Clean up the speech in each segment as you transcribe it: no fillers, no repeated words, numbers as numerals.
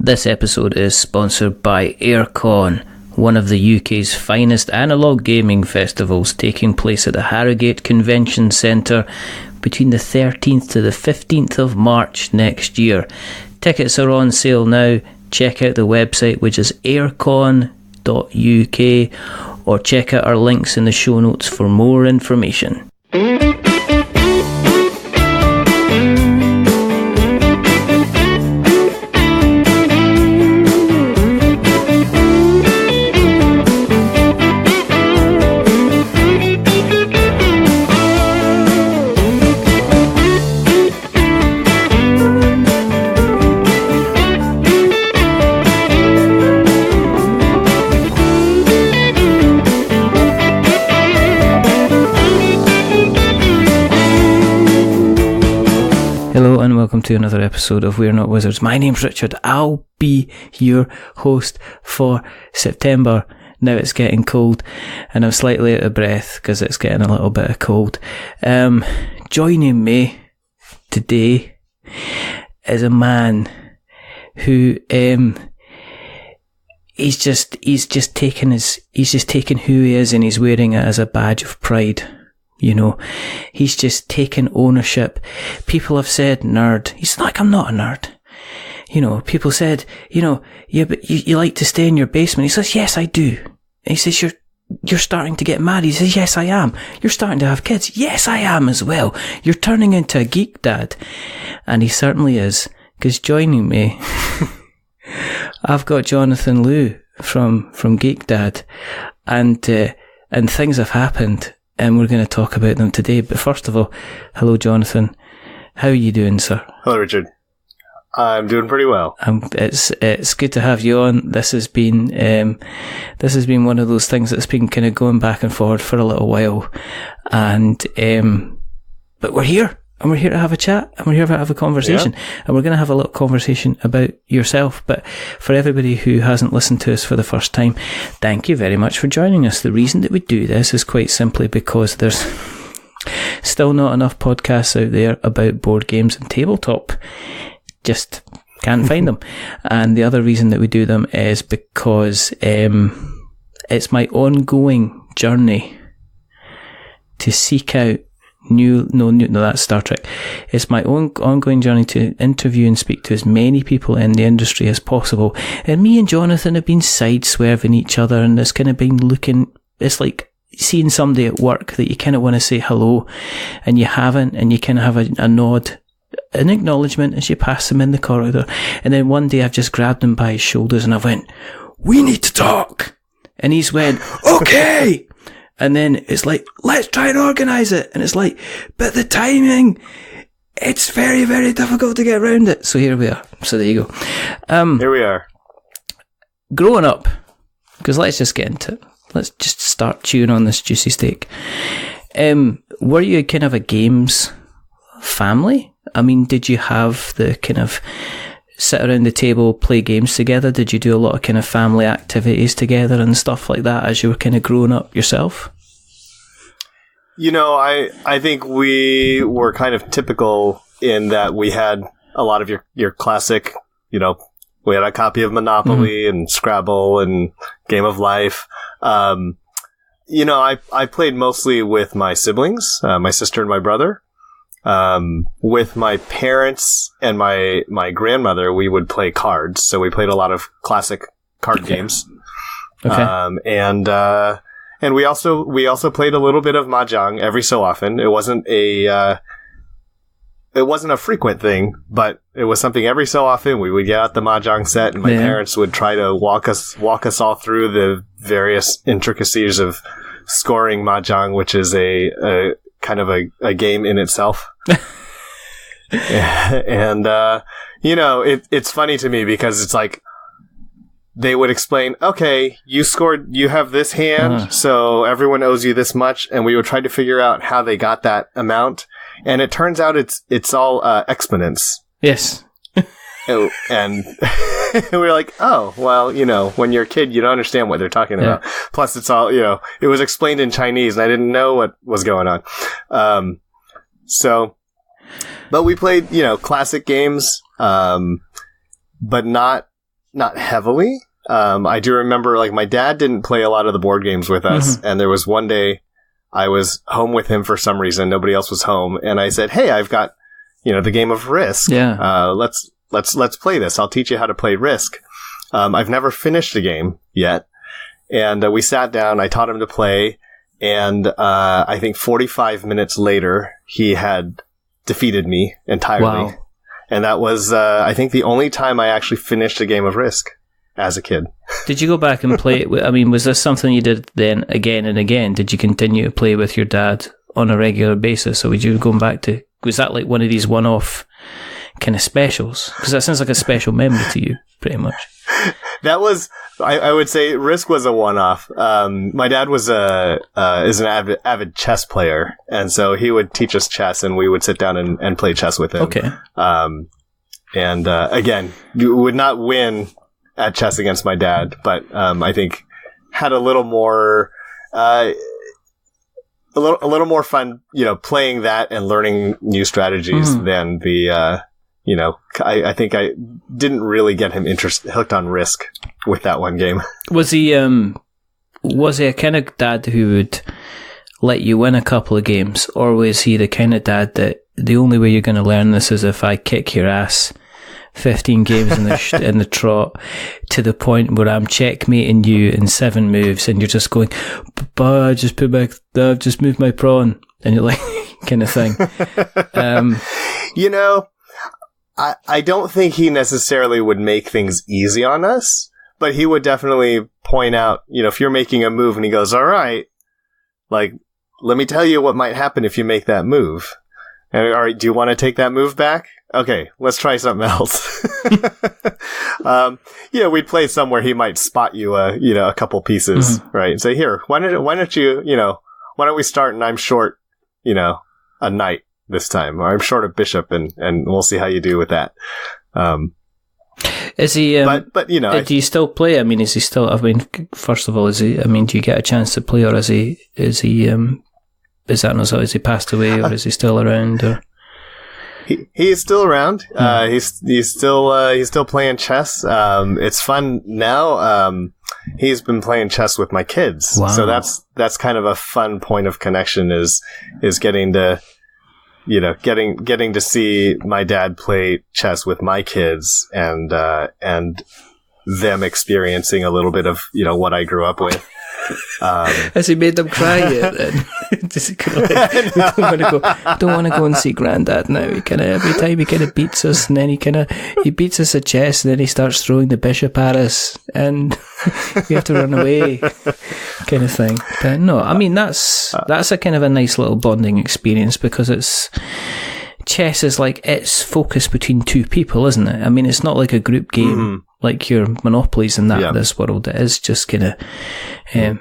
This episode is sponsored by AireCon, one of the UK's finest analogue gaming festivals, taking place at the Harrogate Convention Centre between the 13th to the 15th of March next year. Tickets are on sale now. Check out the website, which is aircon.uk, or check out our links in the show notes for more information. Welcome to another episode of We're Not Wizards. My name's Richard. I'll be your host for September. Now it's getting cold and I'm slightly out of breath because it's getting a little bit of cold. Joining me today is a man who he's just taken who he is and he's wearing it as a badge of pride. You know, he's just taken ownership. People have said nerd. He's like, I'm not a nerd. You know, people said, yeah, but you like to stay in your basement. He says, yes, I do. And he says, you're starting to get married. He says, yes, I am. You're starting to have kids. Yes, I am as well. You're turning into a geek dad. And he certainly is. Because joining me, I've got Jonathan Liu from GeekDad. And things have happened. And we're going to talk about them today. But first of all, hello, Jonathan. How are you doing, sir? Hello, Richard. I'm doing pretty well. It's good to have you on. This has been one of those things that's been kind of going back and forward for a little while, and but we're here. And we're here to have a chat, and we're here to have a conversation. Yeah. And we're going to have a little conversation about yourself. But for everybody who hasn't listened to us for the first time, thank you very much for joining us. The reason that we do this is quite simply because there's still not enough podcasts out there about board games and tabletop. Just can't find them. And the other reason that we do them is because it's my ongoing journey to seek out No, that's Star Trek. It's my own ongoing journey to interview and speak to as many people in the industry as possible. And me and Jonathan have been side-swerving each other, and it's kind of been looking, it's like seeing somebody at work that you kind of want to say hello, and you haven't, and you kind of have a nod, an acknowledgement as you pass them in the corridor. And then one day I've just grabbed him by his shoulders and I went, we need to talk. And he's went, okay. And then it's like, let's try and organise it. And it's like, but the timing, it's very, very difficult to get around it. So here we are. So there you go. Here we are. Growing up, because let's just get into it. Let's just start chewing on this juicy steak. Were you kind of a games family? I mean, did you have the kind of sit around the table, play games together? Did you do a lot of kind of family activities together and stuff like that as you were kind of growing up yourself? You know, I think we were kind of typical in that we had a lot of your classic, we had a copy of Monopoly and Scrabble and Game of Life. I played mostly with my siblings, my sister and my brother. With my parents and my grandmother, we would play cards. So we played a lot of classic card games. Okay. And we also played a little bit of mahjong every so often. It wasn't a frequent thing, but it was something every so often we would get out the mahjong set, and my parents would try to walk us all through the various intricacies of scoring mahjong, which is a kind of a game in itself. And it's funny to me because it's like they would explain, okay, you have this hand, so everyone owes you this much, and we would try to figure out how they got that amount, and it turns out it's all exponents. Yes. And we were like, oh, well, when you're a kid, you don't understand what they're talking about. Plus, it's all, it was explained in Chinese, and I didn't know what was going on. But we played, classic games, but not not heavily. I do remember, like, my dad didn't play a lot of the board games with us, and there was one day I was home with him for some reason. Nobody else was home, and I said, "Hey, I've got, the game of Risk. Yeah. Let's play this. I'll teach you how to play Risk." I've never finished the game yet, and we sat down. I taught him to play, and I think 45 minutes later, he had defeated me entirely. Wow. And that was, I think, the only time I actually finished a game of Risk as a kid. Did you go back and play it? I mean, was this something you did then again and again? Did you continue to play with your dad on a regular basis? Or would you go back to, was that like one of these one-off kind of specials? Because that sounds like a special memory to you, pretty much. That was, I would say, Risk was a one-off. My dad was is an avid chess player, and so he would teach us chess, and we would sit down and play chess with him. Okay. Again, you would not win at chess against my dad, but I think had a little more, a little more fun, playing that and learning new strategies than the. I think I didn't really get him hooked on Risk with that one game. Was he a kind of dad who would let you win a couple of games, or was he the kind of dad that the only way you're going to learn this is if I kick your ass 15 games in the trot to the point where I'm checkmating you in 7 moves, and you're just going, I just moved my pawn, and you're like, kind of thing. I don't think he necessarily would make things easy on us, but he would definitely point out, if you're making a move and he goes, all right, like, let me tell you what might happen if you make that move. And, all right, do you want to take that move back? Okay, let's try something else. We'd play somewhere he might spot you, a couple pieces, right? And say, here, why don't we start and I'm short, a knight this time, or I'm short a bishop, and we'll see how you do with that. Is he? But do you still play? I mean, is he still? I mean, first of all, is he? I mean, do you get a chance to play, or is he? Is that not so? Is he passed away, or is he still around? Or he is still around. He's still playing chess. It's fun now. He's been playing chess with my kids, so that's kind of a fun point of connection. Is getting to. Getting to see my dad play chess with my kids and them experiencing a little bit of, what I grew up with. Has he made them cry yet then? Does he kind of like, don't want to go and see Granddad now. He kind of, every time he kind of beats us, and then he beats us at chess, and then he starts throwing the bishop at us, and we have to run away, kind of thing. But no, I mean, that's a kind of a nice little bonding experience, because chess is like, it's focused between two people, isn't it? I mean, it's not like a group game like your Monopolies and that this world. It is just kind of a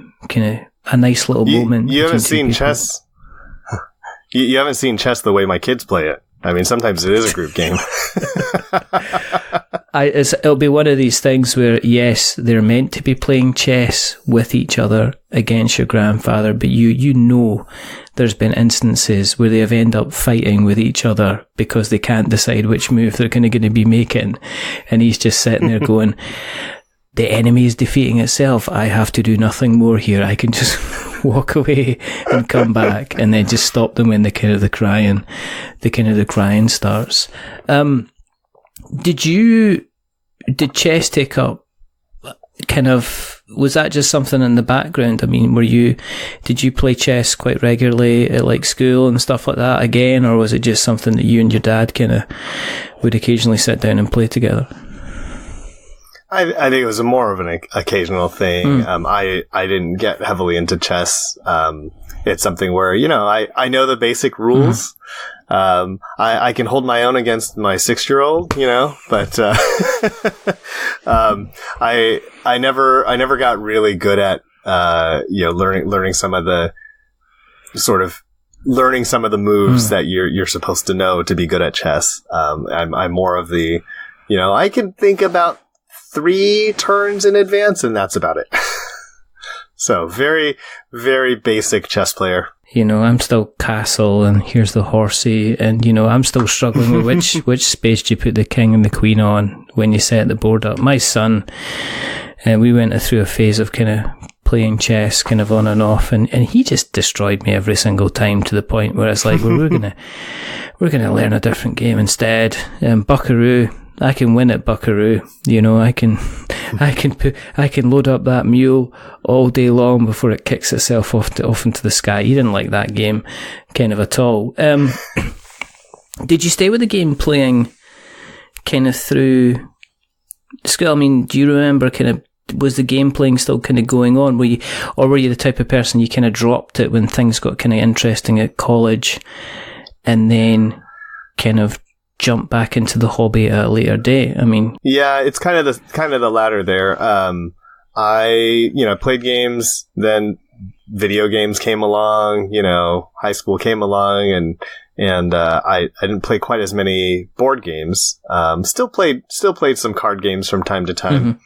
nice little moment. You haven't seen chess. You haven't seen chess the way my kids play it. I mean, sometimes it is a group game. It'll be one of these things where, yes, they're meant to be playing chess with each other against your grandfather, but there's been instances where they have ended up fighting with each other because they can't decide which move they're going to be making, and he's just sitting there going, the enemy is defeating itself. I have to do nothing more here. I can just walk away and come back, and then just stop them when the crying starts. Did chess take up was that just something in the background? I mean, did you play chess quite regularly at like school and stuff like that again, or was it just something that you and your dad kind of would occasionally sit down and play together? I think it was more of an occasional thing. I didn't get heavily into chess. It's something where, I know the basic rules. I can hold my own against my 6-year-old, but, I never got really good at, learning some of the moves that you're supposed to know to be good at chess. I'm more of the, I can think about 3 turns in advance, and that's about it. So very, very basic chess player. You know, I'm still castle, and here's the horsey, and, you know, I'm still struggling with which space do you put the king and the queen on when you set the board up. My son, we went through a phase of kind of playing chess kind of on and off, and he just destroyed me every single time, to the point where it's like, well, we're gonna learn a different game instead. Buckaroo, I can win at Buckaroo. You know, I can load up that mule all day long before it kicks itself off into the sky. He didn't like that game kind of at all. Did you stay with the game playing kind of through school? I mean, do you remember kind of, was the game playing still kind of going on? Were you the type of person you kind of dropped it when things got kind of interesting at college, and then kind of jump back into the hobby at a later date? I mean, yeah, it's kind of the latter there. I played games, then video games came along. You know, high school came along, and I didn't play quite as many board games. Still played some card games from time to time. Mm-hmm.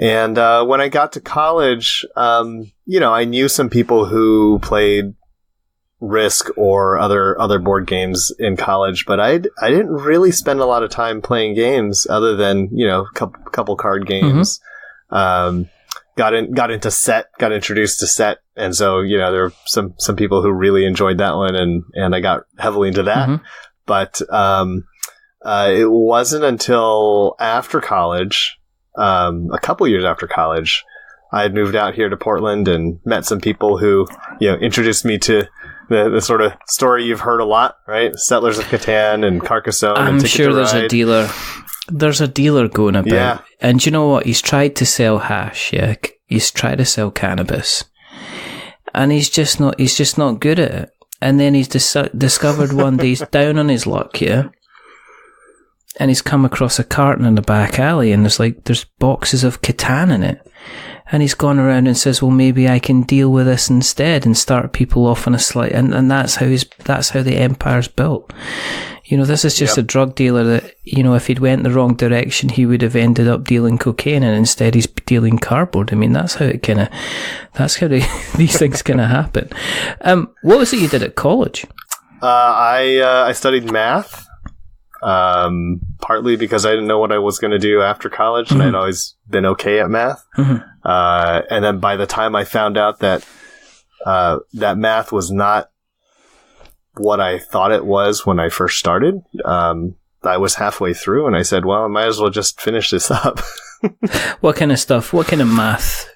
And when I got to college, I knew some people who played Risk or other board games in college, but I didn't really spend a lot of time playing games other than, couple card games. Mm-hmm. Got into Set, got introduced to Set, and so there were some people who really enjoyed that one, and I got heavily into that. Mm-hmm. But it wasn't until after college, a couple years after college, I had moved out here to Portland and met some people who introduced me to the sort of story you've heard a lot, right? Settlers of Catan and Carcassonne. I'm sure there's a dealer. There's a dealer going about. Yeah. And you know what? He's tried to sell hash, yeah. He's tried to sell cannabis. And he's just not good at it. And then he's discovered one day he's down on his luck, yeah. And he's come across a carton in the back alley, and there's boxes of Catan in it. And he's gone around and says, well, maybe I can deal with this instead and start people off on a slight, and that's how the empire's built. This is just a drug dealer that, if he'd went the wrong direction, he would have ended up dealing cocaine, and instead he's dealing cardboard. I mean, that's how these things kind of happen. What was it you did at college? I studied math. Partly because I didn't know what I was going to do after college, and I'd always been okay at math. Mm-hmm. And then by the time I found out that math was not what I thought it was when I first started, I was halfway through, and I said, well, I might as well just finish this up. What kind of stuff? What kind of math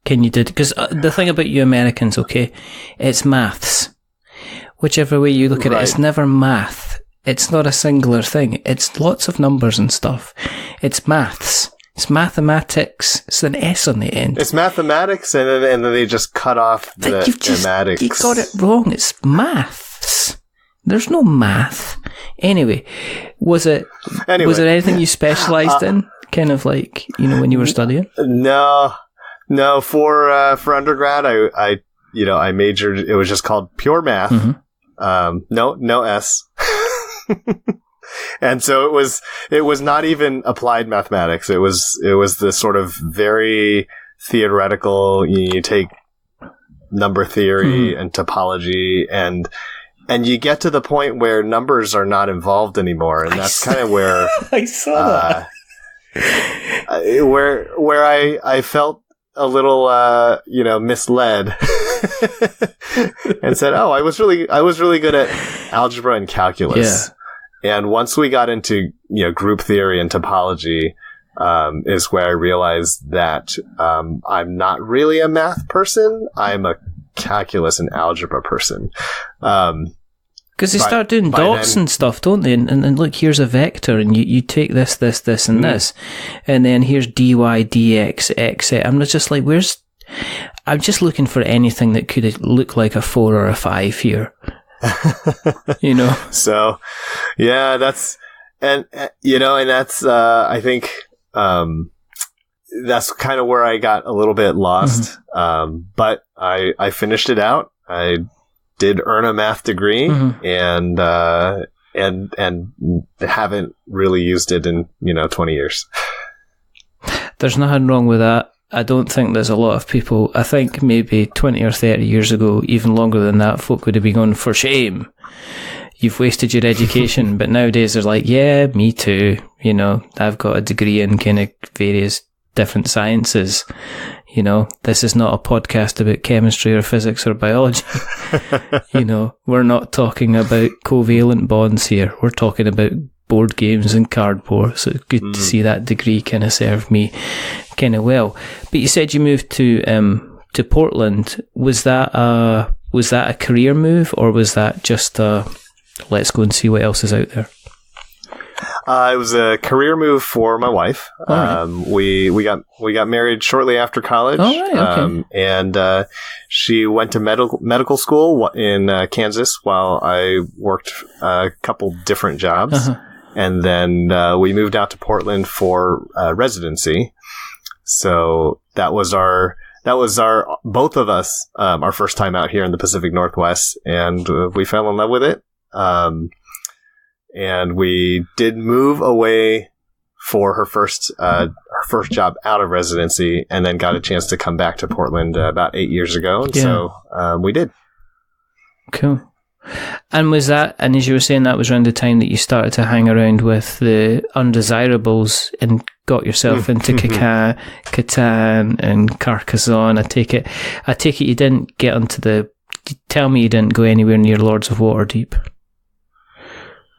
can you do? Because the thing about you Americans, okay, it's maths. Whichever way you look at it, it's never math. It's not a singular thing. It's lots of numbers and stuff. It's maths. It's mathematics. It's an S on the end. It's mathematics, and then they just cut off the mathematics. You got it wrong. It's maths. There's no math. Anyway, was there anything you specialised in? Kind of like, when you were studying? No. For undergrad, I majored. It was just called pure math. Mm-hmm. No S. And so it was not even applied mathematics. It was the sort of very theoretical. You take number theory and topology, and you get to the point where numbers are not involved anymore, and that's kind of where I saw that. Where I felt a little misled. And said, "Oh, I was really good at algebra and calculus." Yeah. And once we got into group theory and topology, is where I realized that I'm not really a math person. I'm a calculus and algebra person. Because they start doing dots and stuff, don't they? And look, here's a vector, and you take this, and this, and then here's dy, dx, x. I'm just like, I'm just looking for anything that could look like a 4 or a 5 here. So, yeah, that's, and that's, I think, that's kind of where I got a little bit lost. Mm-hmm. But I finished it out. I did earn a math degree, and haven't really used it in, 20 years. There's nothing wrong with that. I don't think there's a lot of people. I think maybe 20 or 30 years ago, even longer than that, folk would have been going, for shame, you've wasted your education. But nowadays they're like, yeah, me too. You know, I've got a degree in kind of various different sciences. You know, this is not a podcast about chemistry or physics or biology. You know, we're not talking about covalent bonds here. We're talking about board games and cardboard. So it's good to see that degree kind of serve me kind of well. But you said you moved to Portland. Was that a career move, or was that just let's go and see what else is out there? It was a career move for my wife. Right. We got married shortly after college. Oh, right, okay. And she went to medical school in Kansas while I worked a couple different jobs. Uh-huh. And then we moved out to Portland for residency. So that was our both of us our first time out here in the Pacific Northwest, and we fell in love with it. And we did move away for her first job out of residency, and then got a chance to come back to Portland about 8 years ago. And so we did. Cool. And was that, and as you were saying, that was around the time that you started to hang around with the undesirables and got yourself into Catan and Carcassonne. I take it you didn't get onto tell me you didn't go anywhere near Lords of Waterdeep.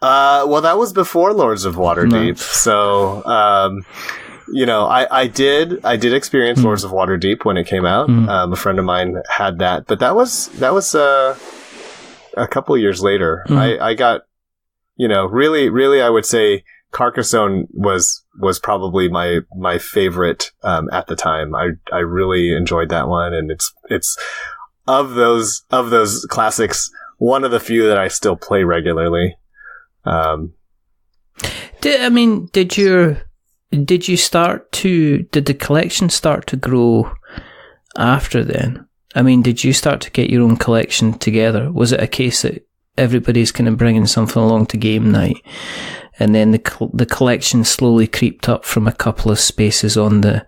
Well, that was before Lords of Waterdeep. No. So, you know, I did experience Lords of Waterdeep when it came out. A friend of mine had that, but that was a couple of years later. I got, you know, really, I would say Carcassonne was probably my favorite at the time. I really enjoyed that one, and it's of those classics, one of the few that I still play regularly. Did the collection start to grow after then? I mean, did you start to get your own collection together? Was it a case that everybody's kind of bringing something along to game night, and then the collection slowly creeped up from a couple of spaces on the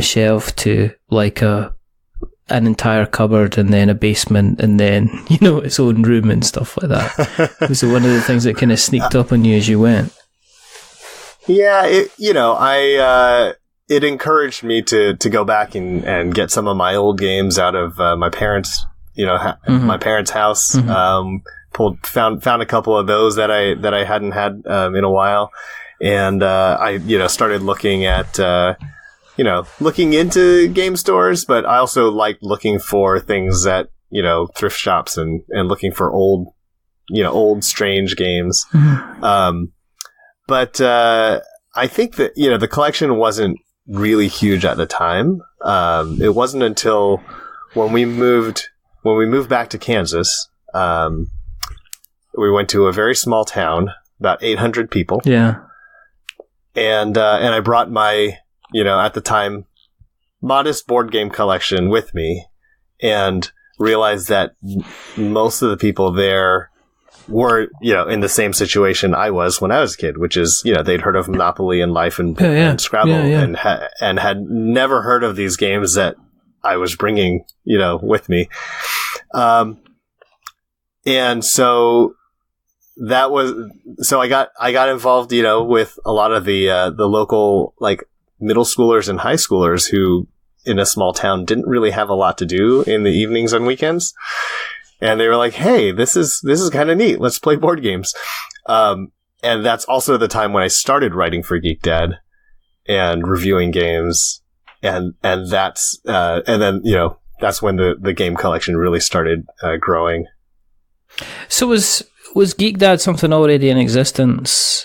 shelf to like an entire cupboard, and then a basement, and then, you know, its own room and stuff like that? Was it one of the things that kind of sneaked up on you as you went? Yeah, it encouraged me to go back and get some of my old games out of my parents' my parents' house. Found a couple of those that I hadn't had in a while, and I started looking at looking into game stores, but I also liked looking for things at thrift shops and looking for old strange games. But I think that the collection wasn't really huge at the time. It wasn't until when we moved back to Kansas. We went to a very small town, about 800 people. Yeah. And I brought my, at the time, modest board game collection with me, and realized that most of the people there were, in the same situation I was when I was a kid, which is, they'd heard of Monopoly and Life and Scrabble, and had never heard of these games that I was bringing, with me. And so I got involved, with a lot of the local, like, middle schoolers and high schoolers who in a small town didn't really have a lot to do in the evenings and weekends. And they were like, hey, this is kind of neat. Let's play board games. And that's also the time when I started writing for GeekDad and reviewing games. And that's, and then, that's when the game collection really started growing. So was GeekDad something already in existence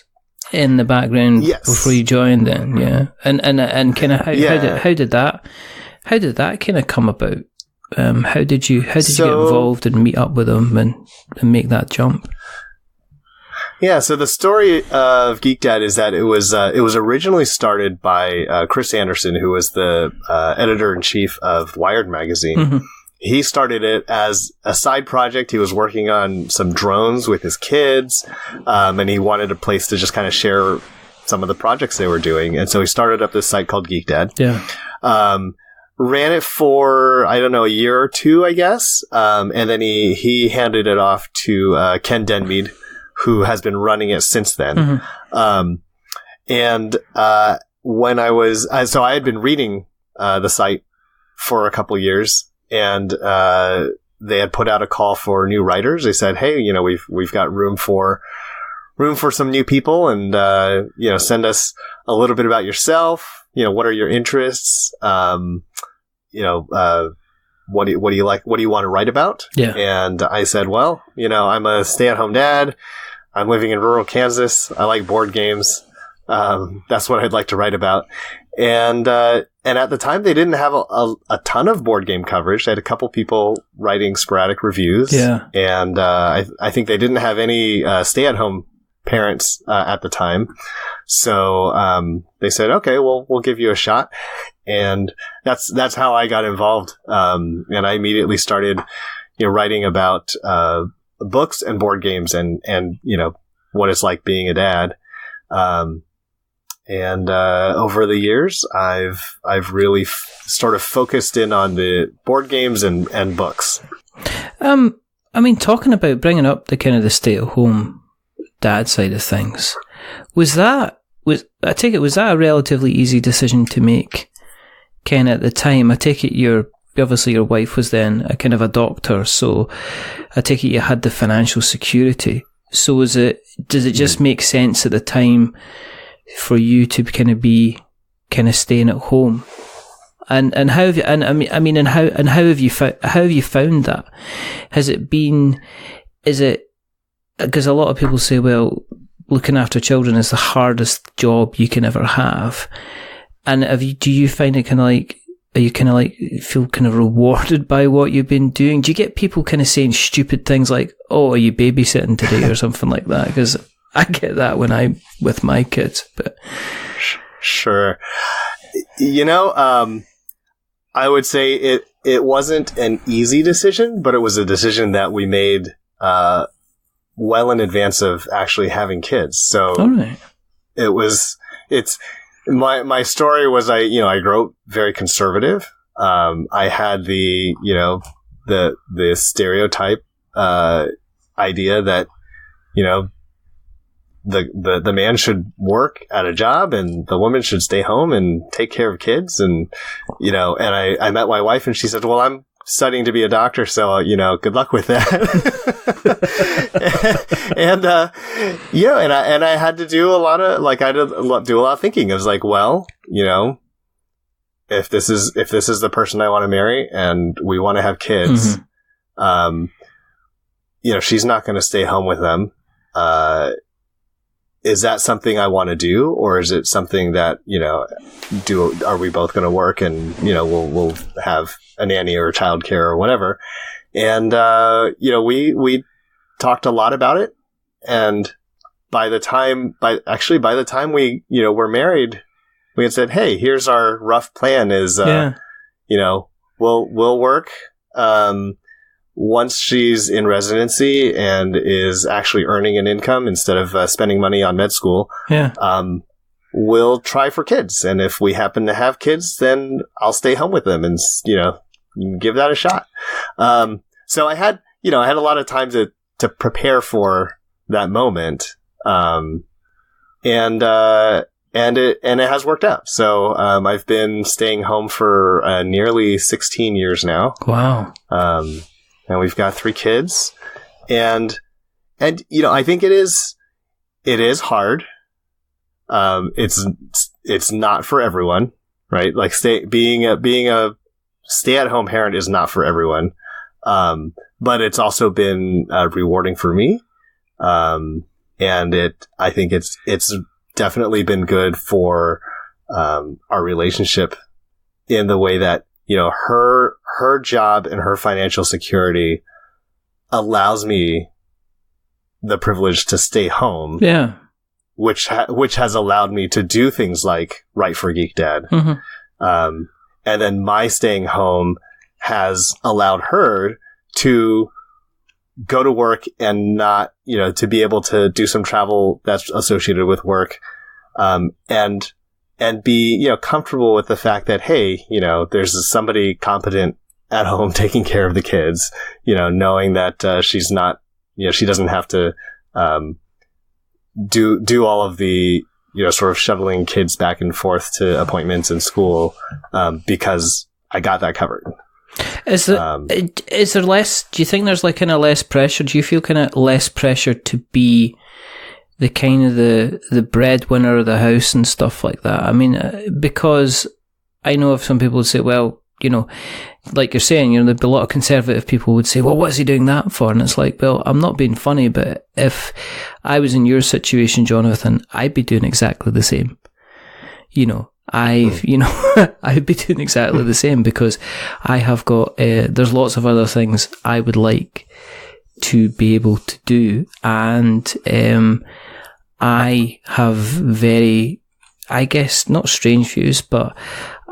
in the background before you joined then? Yeah. And kind of how did that kind of come about? How did you get involved and meet up with them and make that jump? Yeah, so the story of GeekDad is that it was originally started by Chris Anderson, who was the editor-in-chief of Wired magazine. Mm-hmm. He started it as a side project. He was working on some drones with his kids, and he wanted a place to just kind of share some of the projects they were doing. And so he started up this site called GeekDad. Yeah. Ran it for, I don't know, a year or two, I guess. And then he handed it off to Ken Denmead, who has been running it since then. And when I was, so I had been reading the site for a couple years, and they had put out a call for new writers. They said, "Hey, we've got room for some new people, and send us a little bit about yourself. What are your interests? What do you like? What do you want to write about?" Yeah. And I said, "Well, I'm a stay-at-home dad. I'm living in rural Kansas. I like board games. That's what I'd like to write about." And at the time, they didn't have a ton of board game coverage. They had a couple people writing sporadic reviews. Yeah. And I think they didn't have any stay-at-home parents at the time. So they said, "Okay, well, we'll give you a shot." And that's how I got involved. And I immediately started writing about books and board games and what it's like being a dad. And over the years, I've really sort of focused in on the board games and books. I mean, talking about bringing up the kind of the stay-at-home dad side of things, was that a relatively easy decision to make, Ken, at the time? I take it obviously your wife was then a kind of a doctor, so I take it you had the financial security. So does it just make sense at the time for you to be staying at home? And how have you, how have you found that? Has it been, because a lot of people say, well, looking after children is the hardest job you can ever have. And do you find it are you feel rewarded by what you've been doing? Do you get people saying stupid things like, "Oh, are you babysitting today?" or something like that? Because I get that when I'm with my kids, but. Sure. I would say it wasn't an easy decision, but it was a decision that we made, well in advance of actually having kids. So right. My story was I grew up very conservative. I had the stereotype, idea that, the man should work at a job and the woman should stay home and take care of kids. And, and I met my wife and she said, "Well, I'm studying to be a doctor, so, good luck with that." and I had to do a lot of thinking. I was like, well, if this is the person I want to marry and we want to have kids, she's not going to stay home with them. Is that something I want to do, or is it something that, are we both going to work and, we'll have a nanny or childcare or whatever? And, we talked a lot about it. And by the time we, were married, we had said, "Hey, here's our rough plan is, we'll work, once she's in residency and is actually earning an income instead of spending money on med school, we'll try for kids. And if we happen to have kids, then I'll stay home with them and, give that a shot." So I had a lot of time to prepare for that moment. And it has worked out. So, I've been staying home for nearly 16 years now. Wow. And we've got 3 kids, and I think it is hard. It's not for everyone, right? Like being a stay-at-home parent is not for everyone. But it's also been rewarding for me. And I think it's definitely been good for our relationship in the way that, her job and her financial security allows me the privilege to stay home. Yeah. Which has allowed me to do things like write for GeekDad. And then my staying home has allowed her to go to work and not, to be able to do some travel that's associated with work. And be, comfortable with the fact that, hey, there's somebody competent at home taking care of the kids, knowing that she's not, she doesn't have to do all of the, sort of shuttling kids back and forth to appointments in school, because I got that covered. Is there less, do you think there's like kind of less pressure? Do you feel kind of less pressure to be the kind of the breadwinner of the house and stuff like that? I mean, because I know if some people would say, well, like you're saying, there'd be a lot of conservative people would say, well, what's he doing that for? And it's like, well, I'm not being funny, but if I was in your situation, Jonathan, I'd be doing exactly the same. I'd be doing exactly the same, because I have got, there's lots of other things I would like to be able to do. And I have very, I guess, not strange views, but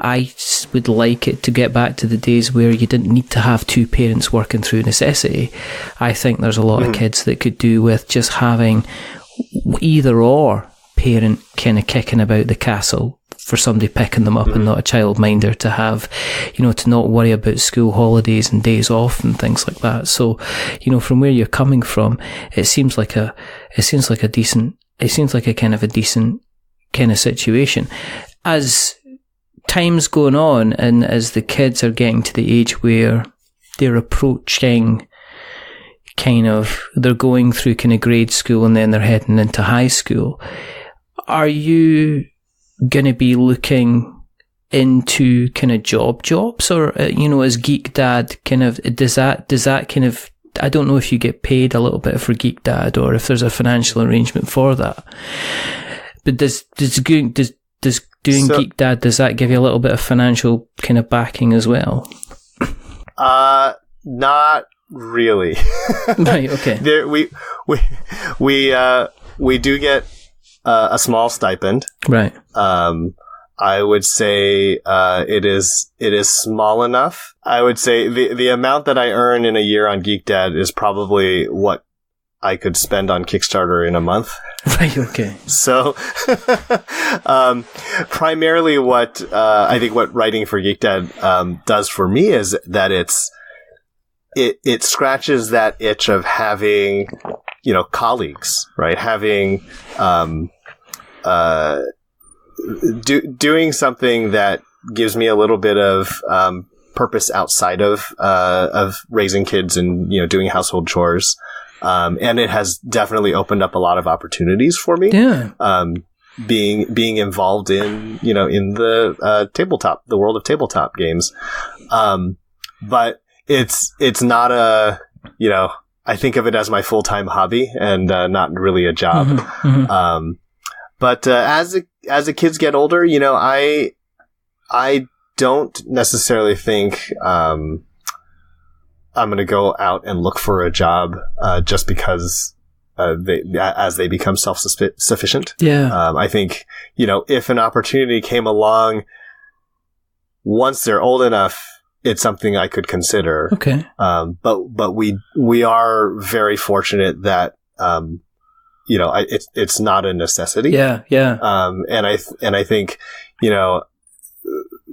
I would like it to get back to the days where you didn't need to have two parents working through necessity. I think there's a lot of kids that could do with just having either or parent kind of kicking about the castle for somebody picking them up and not a childminder, to have, to not worry about school holidays and days off and things like that. So, from where you're coming from, it seems like a decent kind of situation. As time's going on, and as the kids are getting to the age where they're approaching they're going through kind of grade school and then they're heading into high school, are you going to be looking into kind of jobs, or as Geek Dad kind of, does that kind of, I don't know if you get paid a little bit for Geek Dad or if there's a financial arrangement for that, but does doing Geek Dad, does that give you a little bit of financial kind of backing as well? Not really. Right. Okay. We do get a small stipend. Right. I would say it is small enough. I would say the amount that I earn in a year on Geek Dad is probably what I could spend on Kickstarter in a month. Right. Okay. So, primarily what I think what writing for Geek Dad does for me is that it scratches that itch of having, colleagues, right? Having, doing something that gives me a little bit of, purpose outside of raising kids and, doing household chores. And it has definitely opened up a lot of opportunities for me. Yeah. Being involved in, in the world of tabletop games. But it's not I think of it as my full-time hobby and not really a job. Mm-hmm. But as the kids get older, I don't necessarily think I'm going to go out and look for a job just because as they become self-sufficient. Yeah. I think if an opportunity came along, once they're old enough, it's something I could consider. Okay. But we are very fortunate that, it's not a necessity. Yeah. Yeah. And I think,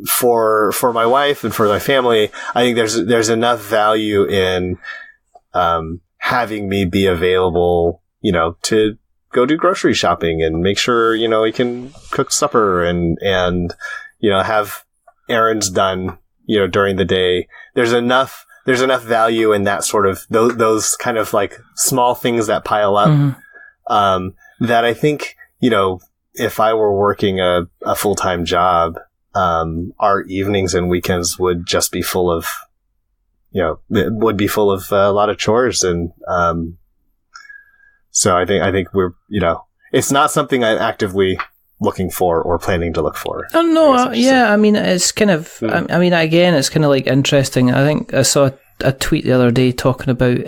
for my wife and for my family, I think there's enough value in, having me be available, to go do grocery shopping and make sure, we can cook supper and, have errands done, during the day. There's enough value in that sort of, those kind of like small things that pile up, that I think, if I were working a full-time job, our evenings and weekends would just be full of, would be full of a lot of chores. And, so I think we're, it's not something I'm actively looking for or planning to look for. Oh, no, yeah, I mean, it's kind of, again, it's kind of like interesting. I think I saw a tweet the other day talking about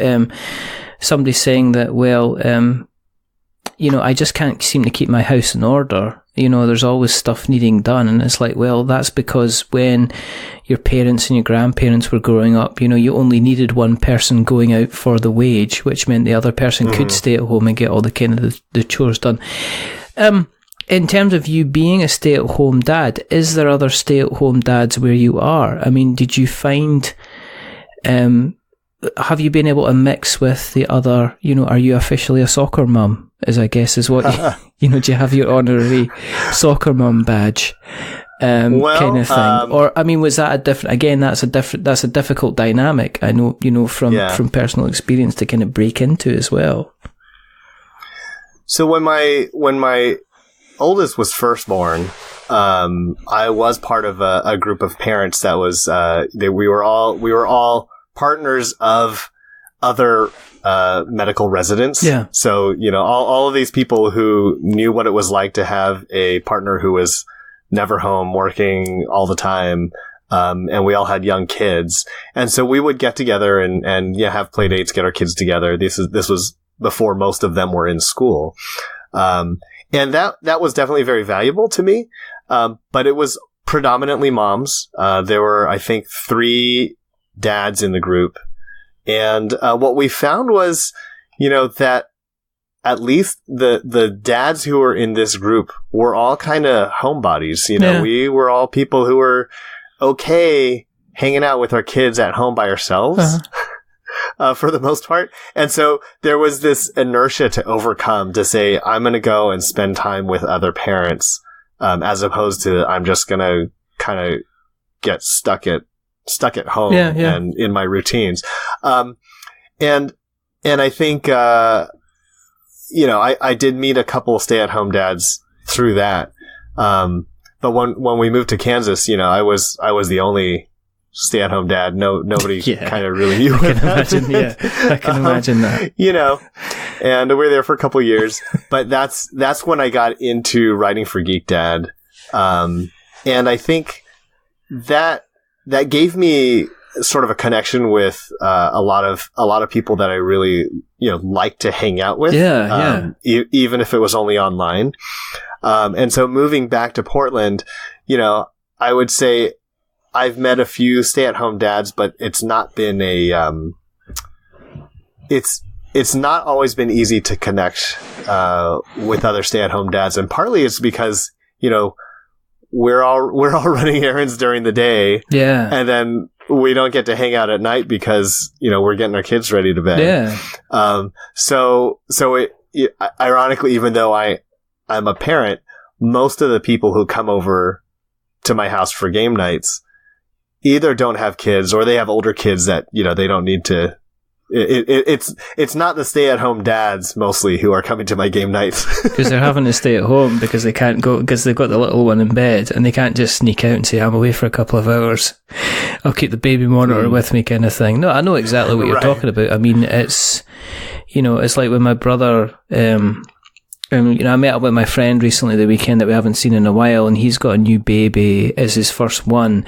somebody saying that, well, I just can't seem to keep my house in order. There's always stuff needing done. And it's like, well, that's because when your parents and your grandparents were growing up, you only needed one person going out for the wage, which meant the other person could stay at home and get all the kind of the chores done. in terms of you being a stay-at-home dad, is there other stay-at-home dads where you are? I mean, did you find, have you been able to mix with the other, are you officially a soccer mum, as I guess is what, do you have your honorary soccer mum badge? Kind of thing. Or, I mean, was that a different, again, that's a difficult dynamic, I know, from personal experience to kind of break into as well. So when my oldest was first born, I was part of a group of parents that was, we were all partners of other medical residents. Yeah. So, all of these people who knew what it was like to have a partner who was never home, working all the time, and we all had young kids. And so we would get together and have play dates, get our kids together. This was before most of them were in school. And that was definitely very valuable to me. But it was predominantly moms. There were, I think, 3 dads in the group. And what we found was, that at least the dads who were in this group were all kind of homebodies. We were all people who were okay hanging out with our kids at home by ourselves. For the most part. And so there was this inertia to overcome to say, I'm going to go and spend time with other parents, as opposed to I'm just going to kind of get stuck at home and in my routines. And I think, I did meet a couple stay-at-home dads through that. But when we moved to Kansas, I was the only stay-at-home dad. Nobody kind of really knew. I can imagine that. And we were there for a couple years. But that's when I got into writing for GeekDad. And I think that gave me sort of a connection with a lot of people that I really like to hang out with. Even if it was only online. And so moving back to Portland, I would say I've met a few stay-at-home dads, but it's not been it's not always been easy to connect with other stay-at-home dads, and partly it's because we're all running errands during the day, and then we don't get to hang out at night because we're getting our kids ready to bed. So it ironically, even though I'm a parent, most of the people who come over to my house for game nights either don't have kids or they have older kids that, they don't need to. It's not the stay-at-home dads mostly who are coming to my game nights. Because they're having to stay at home because they can't go, because they've got the little one in bed and they can't just sneak out and say, I'm away for a couple of hours. I'll keep the baby monitor with me kind of thing. No, I know exactly what you're talking about. I mean, it's, it's like when my brother, I met up with my friend recently the weekend that we haven't seen in a while, and he's got a new baby as his first one.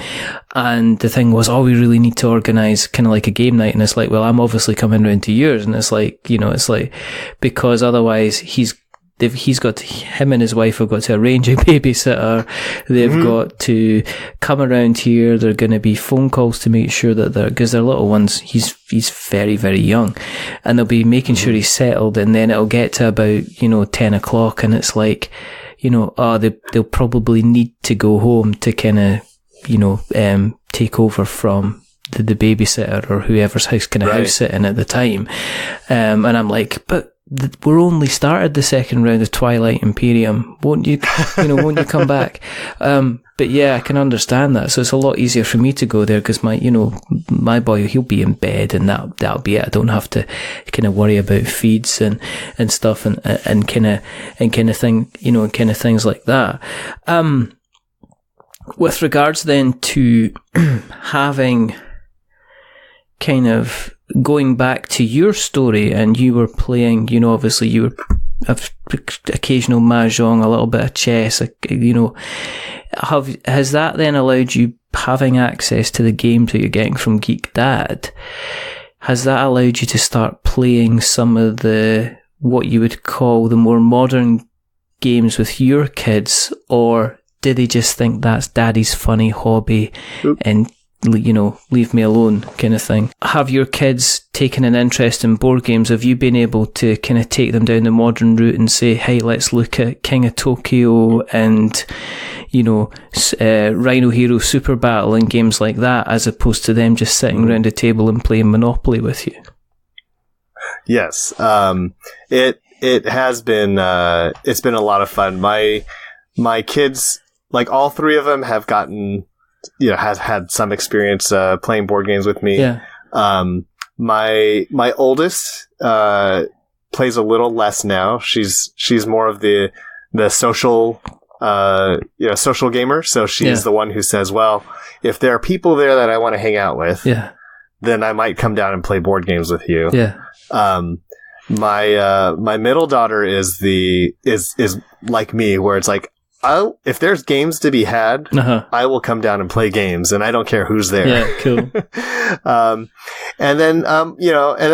And the thing was, we really need to organise kind of like a game night. And it's like, well, I'm obviously coming round to yours. And it's like, because otherwise him and his wife have got to arrange a babysitter. They've got to come around here. There are going to be phone calls to make sure that because they're little ones. He's very, very young, and they'll be making sure he's settled. And then it'll get to about 10 o'clock, and it's like, they'll probably need to go home to kind of take over from the babysitter or whoever's house house sitting at the time. And I'm like, but we're only started the second round of Twilight Imperium. Won't you come back? But yeah, I can understand that. So it's a lot easier for me to go there because my boy, he'll be in bed and that'll be it. I don't have to kind of worry about feeds and stuff and kind of thing, and kind of things like that. With regards then to having kind of going back to your story, and you were playing, obviously you were occasional mahjong, a little bit of chess, has that then allowed you, having access to the games that you're getting from GeekDad, has that allowed you to start playing some of the, what you would call the more modern games with your kids, or did they just think that's daddy's funny hobby and leave me alone kind of thing. Have your kids taken an interest in board games? Have you been able to kind of take them down the modern route and say, hey, let's look at King of Tokyo and, Rhino Hero Super Battle and games like that, as opposed to them just sitting around a table and playing Monopoly with you? Yes. It has been, it's been a lot of fun. My kids, like all three of them, have gotten, has had some experience playing board games with me. Yeah. My oldest plays a little less now. She's more of the social social gamer. So she's the one who says, well, if there are people there that I want to hang out with, then I might come down and play board games with you. Yeah. My middle daughter is like me, where it's like, if there's games to be had, I will come down and play games, and I don't care who's there. Yeah, cool. And then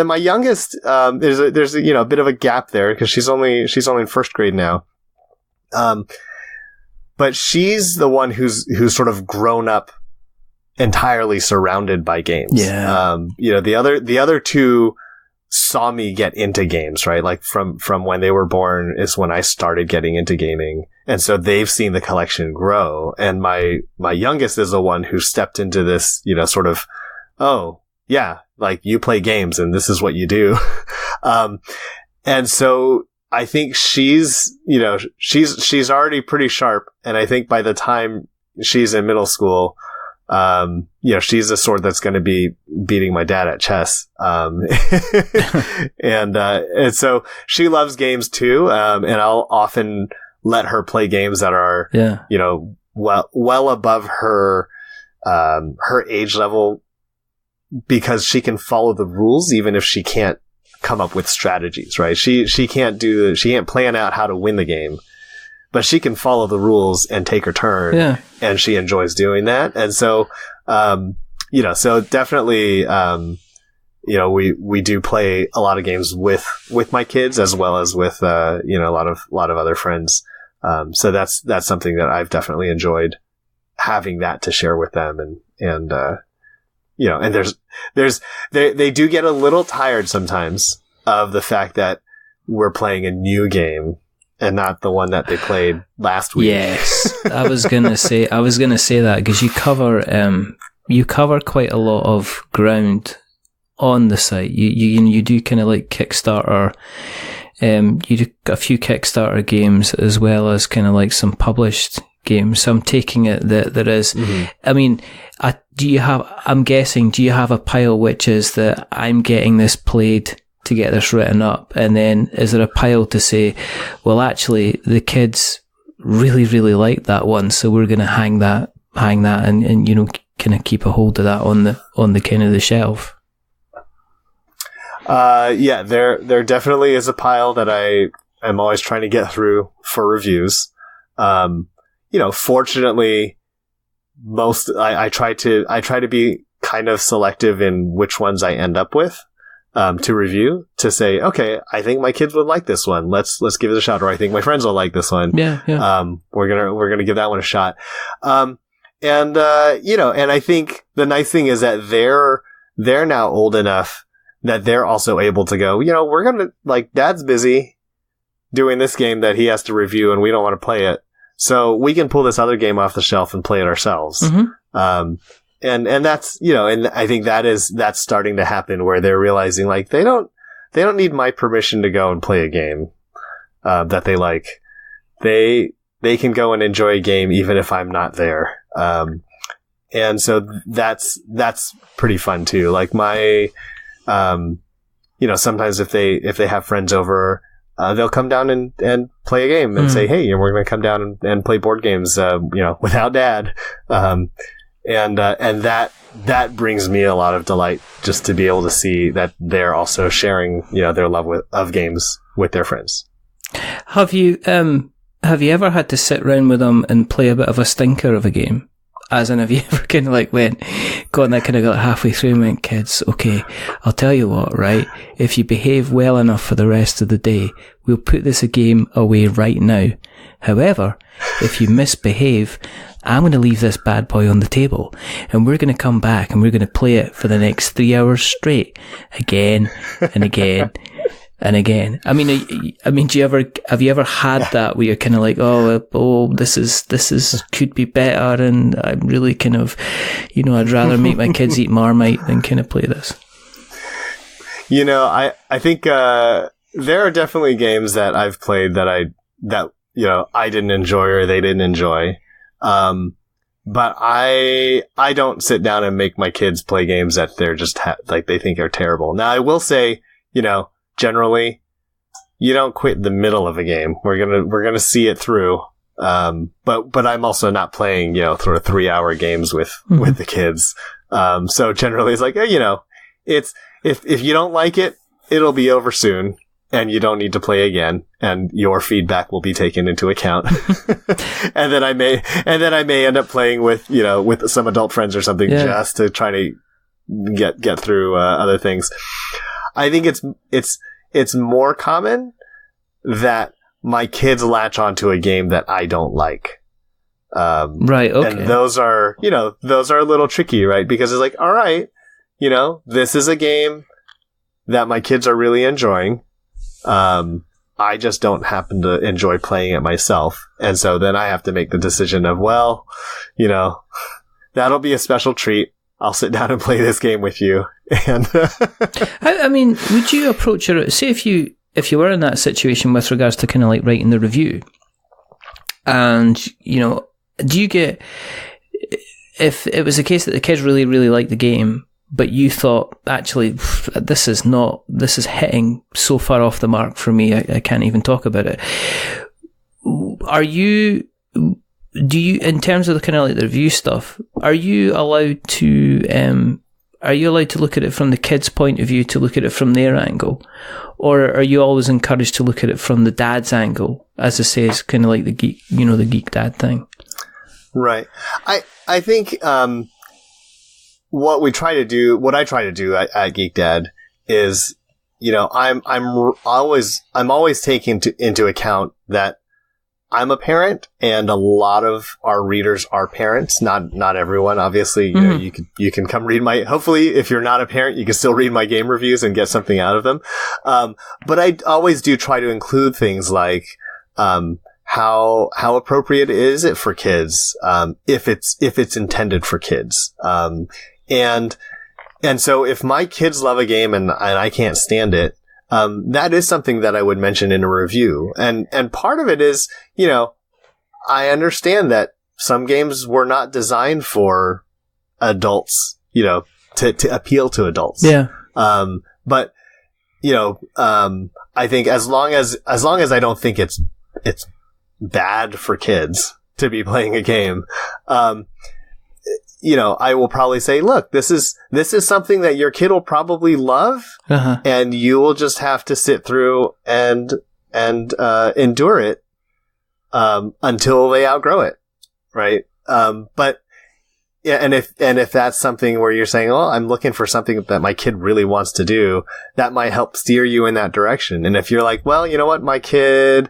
my youngest, there's a bit of a gap there because she's only in first grade now. But she's the one who's sort of grown up entirely surrounded by games. Yeah. The other two saw me get into games, right? Like from when they were born is when I started getting into gaming. And so they've seen the collection grow. And my youngest is the one who stepped into this, sort of, oh yeah, like you play games and this is what you do. And so I think she's already pretty sharp. And I think by the time she's in middle school, she's the sort that's going to be beating my dad at chess. And so she loves games too. And I'll often let her play games that are, well above her age level, because she can follow the rules, even if she can't come up with strategies, right? She can't plan out how to win the game, but she can follow the rules and take her turn, and she enjoys doing that. And so, so definitely, we do play a lot of games with my kids as well as with, a lot of other friends. So that's something that I've definitely enjoyed, having that to share with them. And they do get a little tired sometimes of the fact that we're playing a new game and not the one that they played last week. Yes, I was gonna say that, because you cover quite a lot of ground on the site. You do kind of like Kickstarter. You do a few Kickstarter games as well as kind of like some published games. So I'm taking it that there is. Mm-hmm. I mean, do you have a pile which is that I'm getting this played to get this written up, and then is there a pile to say, well, actually the kids really, really like that one, so we're going to hang that and kind of keep a hold of that on the kind of the shelf? There definitely is a pile that I'm always trying to get through for reviews. Fortunately, I try to be kind of selective in which ones I end up with, to review, to say, okay, I think my kids would like this one. Let's give it a shot. Or I think my friends will like this one. Yeah. We're gonna give that one a shot. And I think the nice thing is that they're now old enough that they're also able to go, we're going to, like, Dad's busy doing this game that he has to review and we don't want to play it. So we can pull this other game off the shelf and play it ourselves. Mm-hmm. And that's, and I think that's starting to happen, where they're realizing, like, they don't need my permission to go and play a game, that they like. They can go and enjoy a game even if I'm not there. And so that's pretty fun too. Like sometimes if they have friends over, they'll come down and play a game and say, hey, we're going to come down and play board games, without Dad. And that brings me a lot of delight, just to be able to see that they're also sharing, their love of games with their friends. Have you ever had to sit around with them and play a bit of a stinker of a game? As in, have you ever kind of like got halfway through and went, kids, okay, I'll tell you what, right? If you behave well enough for the rest of the day, we'll put this game away right now. However, if you misbehave, I'm going to leave this bad boy on the table, and we're going to come back and we're going to play it for the next 3 hours straight, again and again and again. I mean, have you ever had that where you're kind of like, this is could be better, and I'm really kind of, I'd rather make my kids eat Marmite than kind of play this. I think there are definitely games that I've played that I didn't enjoy or they didn't enjoy. But I don't sit down and make my kids play games that they're just they think are terrible. Now, I will say, generally, you don't quit the middle of a game. We're gonna see it through. But I'm also not playing, sort of 3-hour games with the kids. So generally it's like, it's, if you don't like it, it'll be over soon and you don't need to play again and your feedback will be taken into account. and then I may end up playing with, with some adult friends or something just to try to get through, other things. I think it's more common that my kids latch onto a game that I don't like. Right. Okay. And those are a little tricky, right? Because it's like, all right, this is a game that my kids are really enjoying. I just don't happen to enjoy playing it myself. And so then I have to make the decision of, that'll be a special treat. I'll sit down and play this game with you. And I mean, would you approach it? Say if you were in that situation with regards to kind of like writing the review, and do you get, if it was the case that the kids really, really liked the game, but you thought, actually, this is hitting so far off the mark for me, I can't even talk about it. Do you, in terms of the kind of like the review stuff, are you allowed to look at it from the kids' point of view, to look at it from their angle? Or are you always encouraged to look at it from the dad's angle, as I say, it's kind of like the geek, the geek dad thing? Right. I think, what I try to do at Geek Dad is, I'm always taking into account that I'm a parent and a lot of our readers are parents. Not everyone, obviously. You can come read hopefully if you're not a parent, you can still read my game reviews and get something out of them. But I always do try to include things like, how appropriate is it for kids? If it's intended for kids. And so if my kids love a game and I can't stand it, that is something that I would mention in a review. And part of it is, I understand that some games were not designed for adults, to appeal to adults. Yeah. But, I think as long as I don't think it's bad for kids to be playing a game, I will probably say, look, this is something that your kid will probably love, and you will just have to sit through and endure it until they outgrow it, right? But yeah, and if that's something where you're saying, oh, I'm looking for something that my kid really wants to do, that might help steer you in that direction. And if you're like, well, you know what, my kid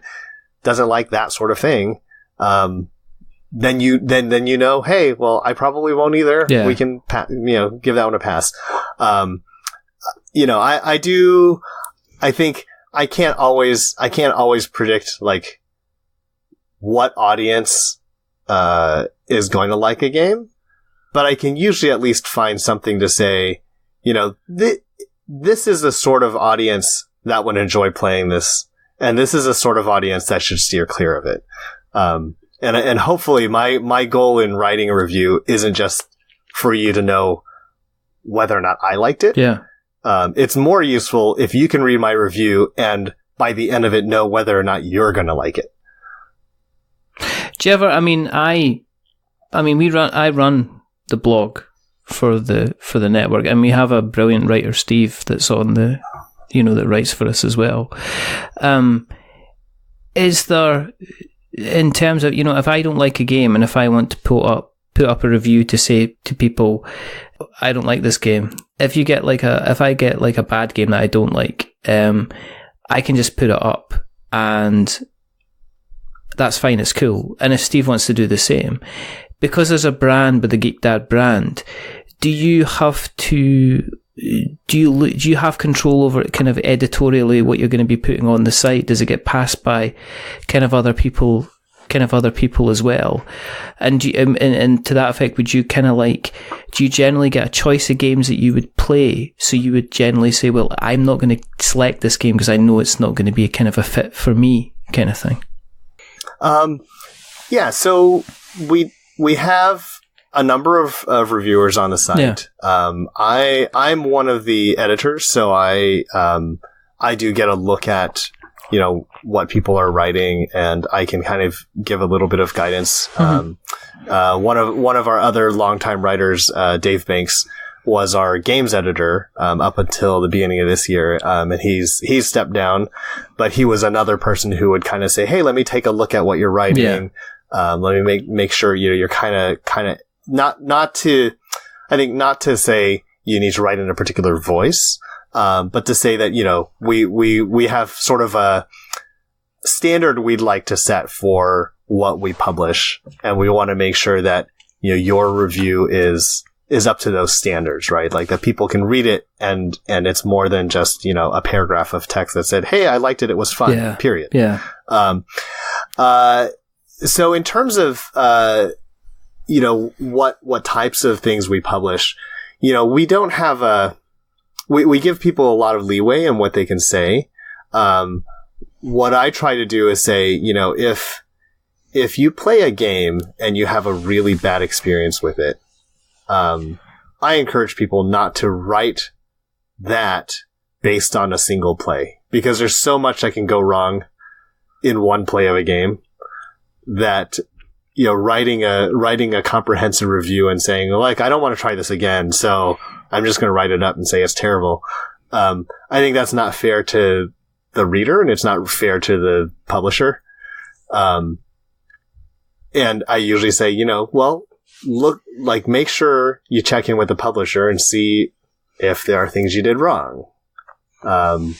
doesn't like that sort of thing, then hey, well, I probably won't either. Yeah. We can, give that one a pass. I think I can't always predict like what audience, is going to like a game, but I can usually at least find something to say, this is the sort of audience that would enjoy playing this, and this is a sort of audience that should steer clear of it. And hopefully my goal in writing a review isn't just for you to know whether or not I liked it. Yeah. It's more useful if you can read my review and by the end of it know whether or not you're going to like it. Do you ever, I run the blog for the network, and we have a brilliant writer, Steve, that's on that writes for us as well. Is there, in terms of, if I don't like a game and if I want to put up a review to say to people, I don't like this game, if I get like a bad game that I don't like, I can just put it up and that's fine, it's cool. And if Steve wants to do the same, because there's a brand with the GeekDad brand, do you have control over it kind of editorially, what you're going to be putting on the site? Does it get passed by kind of other people as well? And and to that effect, would you kind of like, do you generally get a choice of games that you would play? So you would generally say, well, I'm not going to select this game because I know it's not going to be a kind of a fit for me kind of thing. Yeah, so we have a number of reviewers on the site. Yeah. I'm one of the editors, so I do get a look at, what people are writing, and I can kind of give a little bit of guidance. Mm-hmm. One of our other longtime writers, Dave Banks, was our games editor up until the beginning of this year, and he's stepped down. But he was another person who would kind of say, "Hey, let me take a look at what you're writing. Yeah. Let me make sure you're kind of not to say you need to write in a particular voice." But to say that, we have sort of a standard we'd like to set for what we publish, and we want to make sure that, your review is up to those standards, right? Like that people can read it and it's more than just, a paragraph of text that said, "Hey, I liked it. It was fun," period. Yeah. So in terms of, what types of things we publish, we don't have we give people a lot of leeway in what they can say. What I try to do is say, if you play a game and you have a really bad experience with it, I encourage people not to write that based on a single play, because there's so much that can go wrong in one play of a game that, writing a comprehensive review and saying, like, I don't want to try this again, so I'm just going to write it up and say it's terrible. I think that's not fair to the reader, and it's not fair to the publisher. And I usually say, make sure you check in with the publisher and see if there are things you did wrong. And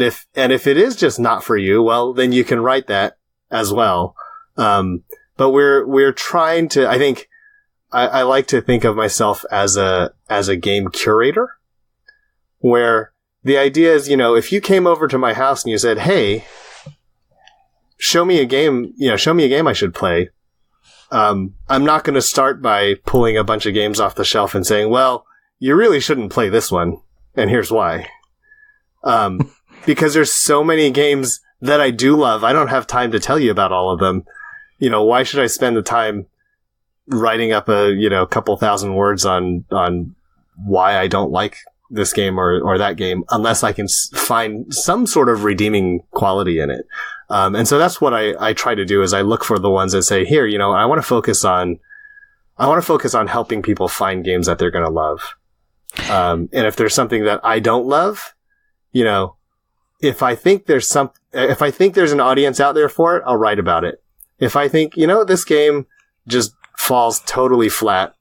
if it is just not for you, well, then you can write that as well. But we're trying to, I think, I like to think of myself as a game curator, where the idea is, if you came over to my house and you said, "Hey, show me a game I should play," I'm not going to start by pulling a bunch of games off the shelf and saying, "Well, you really shouldn't play this one, and here's why." Because there's so many games that I do love, I don't have time to tell you about all of them. Why should I spend the time writing up a couple thousand words on why I don't like this game or that game, unless I can find some sort of redeeming quality in it. And so that's what I try to do, is I look for the ones that say, here, I want to focus on helping people find games that they're going to love. And if there's something that I don't love, if I think there's an audience out there for it, I'll write about it. If I think, this game just falls totally flat,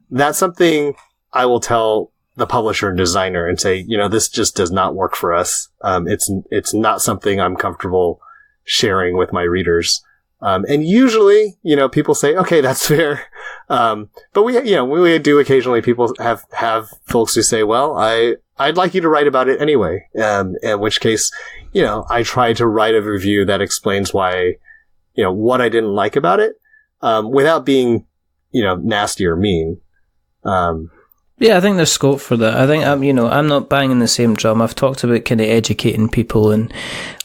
that's something I will tell the publisher and designer and say, this just does not work for us. It's not something I'm comfortable sharing with my readers. And usually, people say, "Okay, that's fair." But we do occasionally, people have folks who say, "Well, I'd like you to write about it anyway." In which case, I try to write a review that explains why, what I didn't like about it, without being, nasty or mean. Yeah, I think there's scope for that. I think I'm not banging the same drum. I've talked about kind of educating people and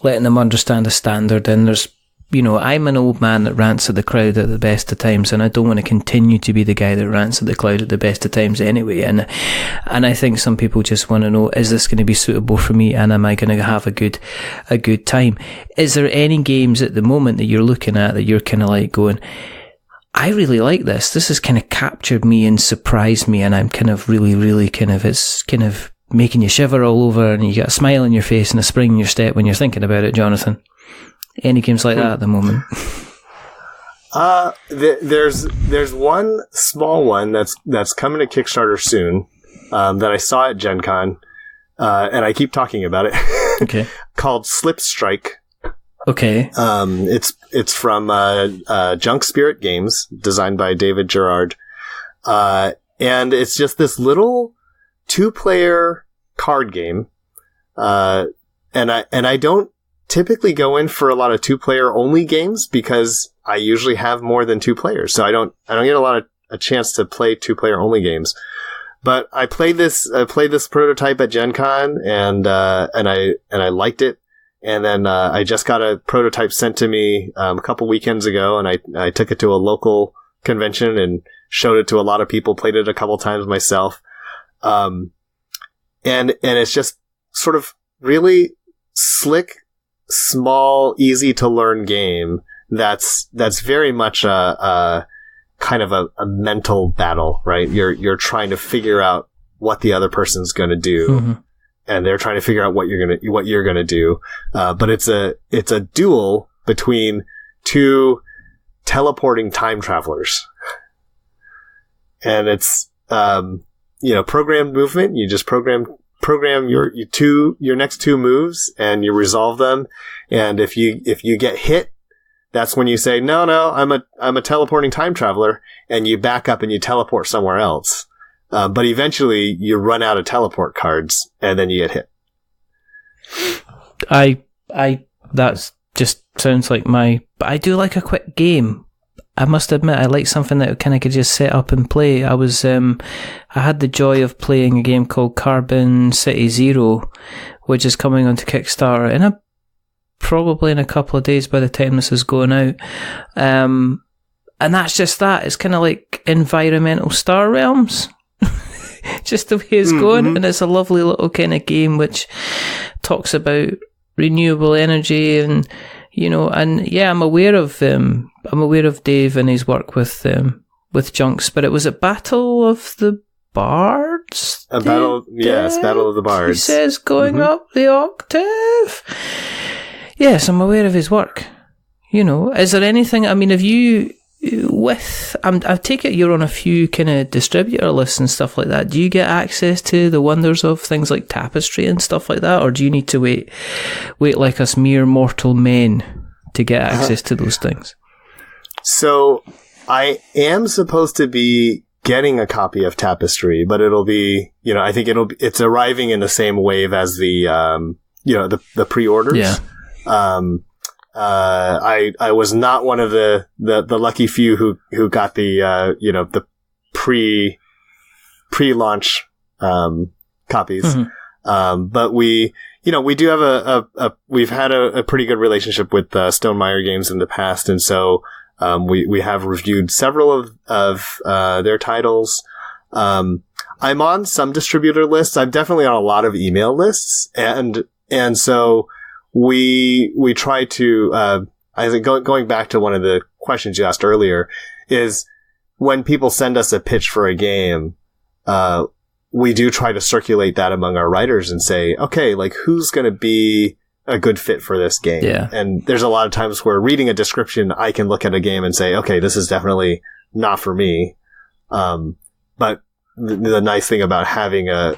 letting them understand a standard. And there's, I'm an old man that rants at the crowd at the best of times, and I don't want to continue to be the guy that rants at the crowd at the best of times anyway. And I think some people just want to know, is this going to be suitable for me, and am I going to have a good time? Is there any games at the moment that you're looking at that you're kind of like going, I really like this. This has kind of captured me and surprised me, and I'm kind of really, really it's kind of making you shiver all over, and you got a smile on your face and a spring in your step when you're thinking about it, Jonathan? Any games like that at the moment? There's one small one that's coming to Kickstarter soon, that I saw at Gen Con, and I keep talking about it. Okay. Called Slip Strike. Okay. It's from Junk Spirit Games, designed by David Gerard. And it's just this little 2-player card game. And I don't typically go in for a lot of 2-player only games because I usually have more than 2 players. So I don't get a chance to play 2-player only games. But I played this prototype at Gen Con and I liked it. And then I just got a prototype sent to me a couple weekends ago, and I took it to a local convention and showed it to a lot of people, played it a couple times myself. And it's just sort of really slick, small, easy to learn game that's very much a kind of a mental battle, right? You're trying to figure out what the other person's going to do. Mm-hmm. And they're trying to figure out what you're gonna do. But it's a duel between 2 teleporting time travelers. And it's, programmed movement. You just program your next 2 moves and you resolve them. And if you get hit, that's when you say, no, I'm a teleporting time traveler, and you back up and you teleport somewhere else. But eventually you run out of teleport cards and then you get hit. That just sounds like but I do like a quick game. I must admit, I like something that kind of could just set up and play. I had the joy of playing a game called Carbon City Zero, which is coming onto Kickstarter probably in a couple of days by the time this is going out. And that's just that. It's kind of like environmental Star Realms. Just the way it's going, and it's a lovely little kind of game which talks about renewable energy, and I'm aware of Dave and his work with Junks, but it was a Battle of the Bards. Battle of the Bards. He says going up the octave. Yes, I'm aware of his work. Is there anything? I mean, have you? I take it you're on a few kind of distributor lists and stuff like that. Do you get access to the wonders of things like Tapestry and stuff like that, or do you need to wait like us mere mortal men to get access to those things? So I am supposed to be getting a copy of Tapestry, but it'll be, I think it's arriving in the same wave as the pre-orders. Yeah. I was not one of the lucky few who got the pre-launch, copies. Mm-hmm. But we do have we've had a pretty good relationship with, Stonemaier Games in the past. And so, we have reviewed several of their titles. I'm on some distributor lists. I'm definitely on a lot of email lists. And so, we try to, I think going back to one of the questions you asked earlier, is when people send us a pitch for a game, we do try to circulate that among our writers and say, okay, like who's going to be a good fit for this game? Yeah. And there's a lot of times where reading a description, I can look at a game and say, okay, this is definitely not for me. But the nice thing about having a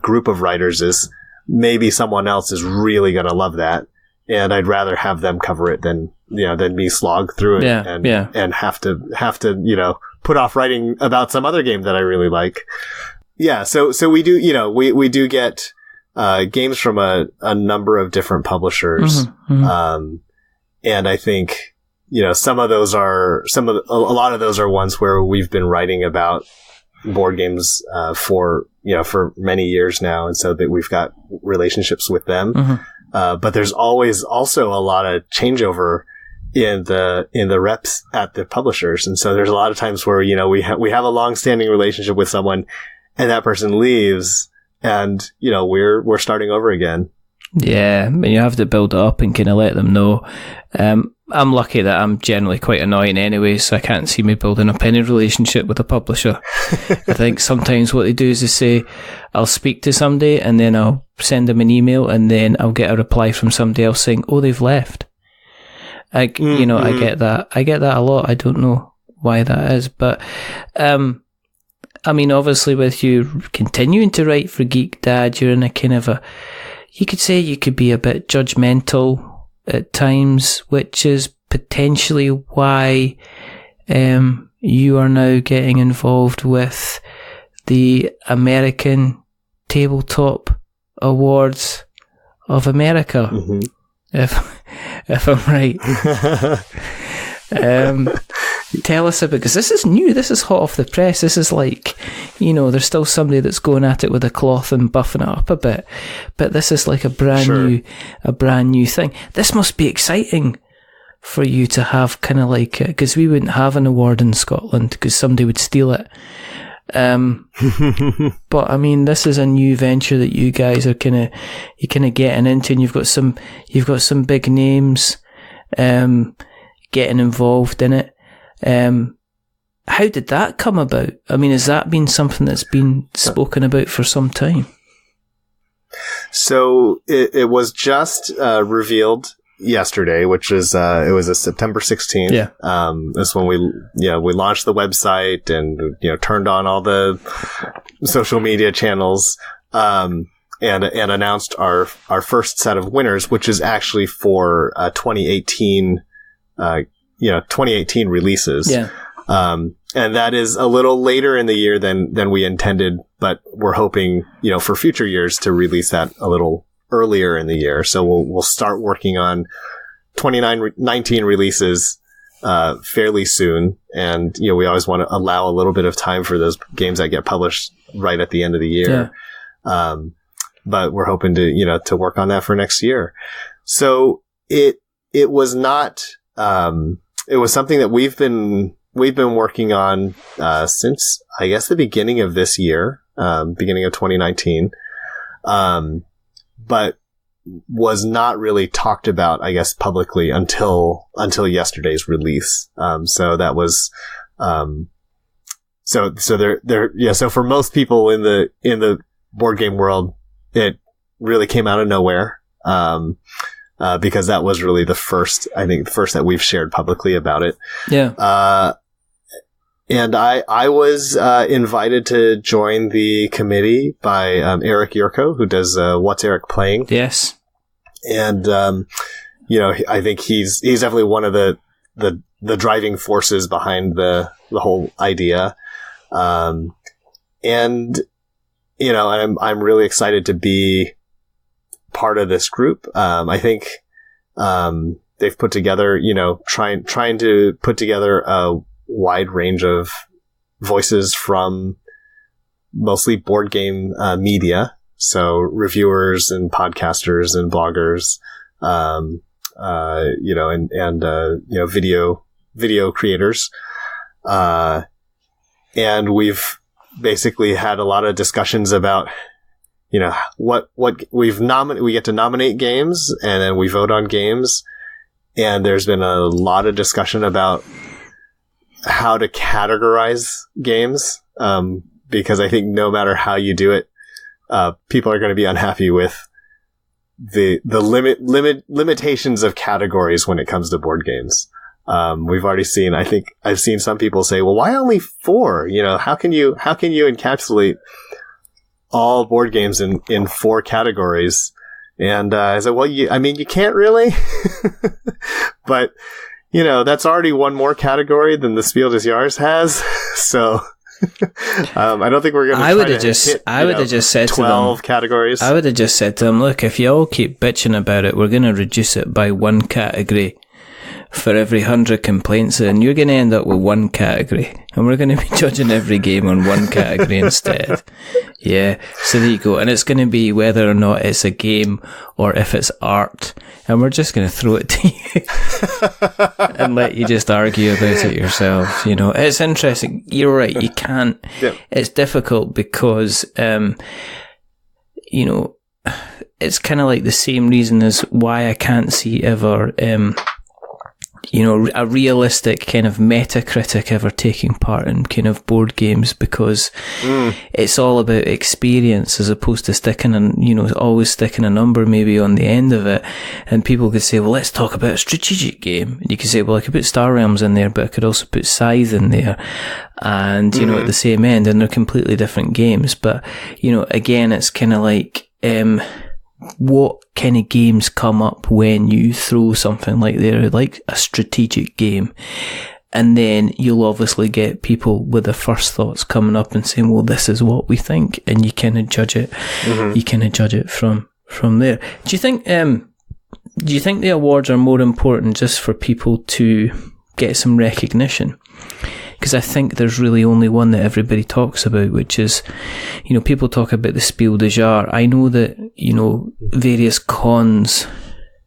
group of writers is, maybe someone else is really going to love that, and I'd rather have them cover it than me slog through it and have to put off writing about some other game that I really like. Yeah, so we do we do get games from a number of different publishers, and I think some of those a lot of those are ones where we've been writing about board games for many years now, and so that we've got relationships with them. But there's always also a lot of changeover in the reps at the publishers, and so there's a lot of times where we have a long-standing relationship with someone, and that person leaves, and we're starting over again. Yeah, and you have to build it up and kind of let them know. I'm lucky that I'm generally quite annoying anyway, so I can't see me building up any relationship with a publisher. I think sometimes what they do is they say, I'll speak to somebody and then I'll send them an email and then I'll get a reply from somebody else saying, oh, they've left. I get that. I get that a lot. I don't know why that is, but I mean, obviously with you continuing to write for Geek Dad, you're in a kind of you could say you could be a bit judgmental at times, which is potentially why you are now getting involved with the American Tabletop Awards of America, if I'm right. Tell us about, because this is new, this is hot off the press, this is like, there's still somebody that's going at it with a cloth and buffing it up a bit, but this is like a brand new thing. This must be exciting for you to have, kind of like, because we wouldn't have an award in Scotland because somebody would steal it. But I mean, this is a new venture that you guys are kind of getting into, and you've got some big names getting involved in it. How did that come about? I mean, has that been something that's been spoken about for some time? So it was just revealed yesterday, which is it was a September 16th. Yeah. That's when we launched the website and turned on all the social media channels and announced our first set of winners, which is actually for 2018 2018 releases. Yeah. And that is a little later in the year than we intended, but we're hoping, for future years to release that a little earlier in the year. So we'll start working on 2019 releases, fairly soon. And, we always want to allow a little bit of time for those games that get published right at the end of the year. Yeah. But we're hoping to work on that for next year. So it was not, it was something that we've been working on since, I guess, the beginning of this year, beginning of 2019, but was not really talked about, I guess, publicly until yesterday's release. So that was so for most people in the board game world, it really came out of nowhere. Because that was really the first that we've shared publicly about it. Yeah. And I was invited to join the committee by Eric Yurko, who does What's Eric Playing? Yes. And I think he's definitely one of the driving forces behind the whole idea. And I'm really excited to be part of this group. I think they've put together, trying to put together a wide range of voices from mostly board game media, so reviewers and podcasters and bloggers, video creators, and we've basically had a lot of discussions about what we get to nominate games, and then we vote on games. And there's been a lot of discussion about how to categorize games, because I think no matter how you do it, people are going to be unhappy with the limitations of categories when it comes to board games. We've already seen, I think I've seen some people say, well, why only 4? How can you encapsulate all board games in 4 categories? And I said, well, you can't really, but that's already one more category than the Spiel des Jahres has. So I don't think we're going to. I would have just said 12 categories. I would have just said to them, look, if you all keep bitching about it, we're going to reduce it by 1 category for every 100 complaints, and you're going to end up with 1 category, and we're going to be judging every game on 1 category instead. Yeah, so there you go. And it's going to be whether or not it's a game or if it's art, and we're just going to throw it to you and let you just argue about it yourself. It's interesting. You're right. You can't. Yeah. It's difficult because, it's kind of like the same reason as why I can't see ever, a realistic kind of Metacritic ever taking part in kind of board games, because it's all about experience as opposed to always sticking a number maybe on the end of it. And people could say, well, let's talk about a strategic game. And you could say, well, I could put Star Realms in there, but I could also put Scythe in there. And, at the same end, and they're completely different games. But, again, it's kind of like, what kind of games come up when you throw something like there, like a strategic game. And then you'll obviously get people with the first thoughts coming up and saying, well, this is what we think. And you kind of judge it. Mm-hmm. You kind of judge it from there. Do you think the awards are more important just for people to get some recognition? Because I think there's really only one that everybody talks about, which is, people talk about the Spiel des Jahres. I know that, various cons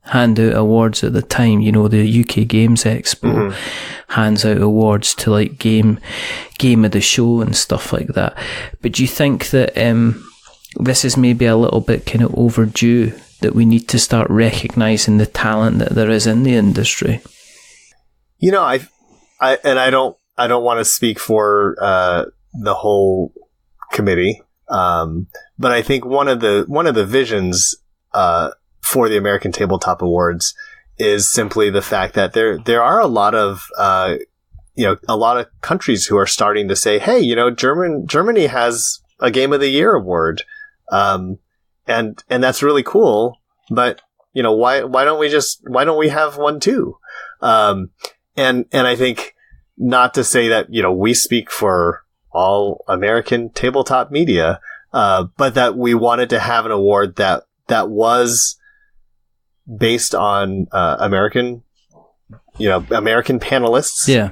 hand out awards at the time. The UK Games Expo hands out awards to like game of the show and stuff like that. But do you think that this is maybe a little bit kind of overdue, that we need to start recognising the talent that there is in the industry? I don't want to speak for the whole committee, but I think one of the visions for the American Tabletop Awards is simply the fact that there are a lot of countries who are starting to say, hey, Germany has a Game of the Year award, and that's really cool. But why don't we have one too? And I think, not to say that we speak for all American tabletop media, but that we wanted to have an award that was based on American panelists,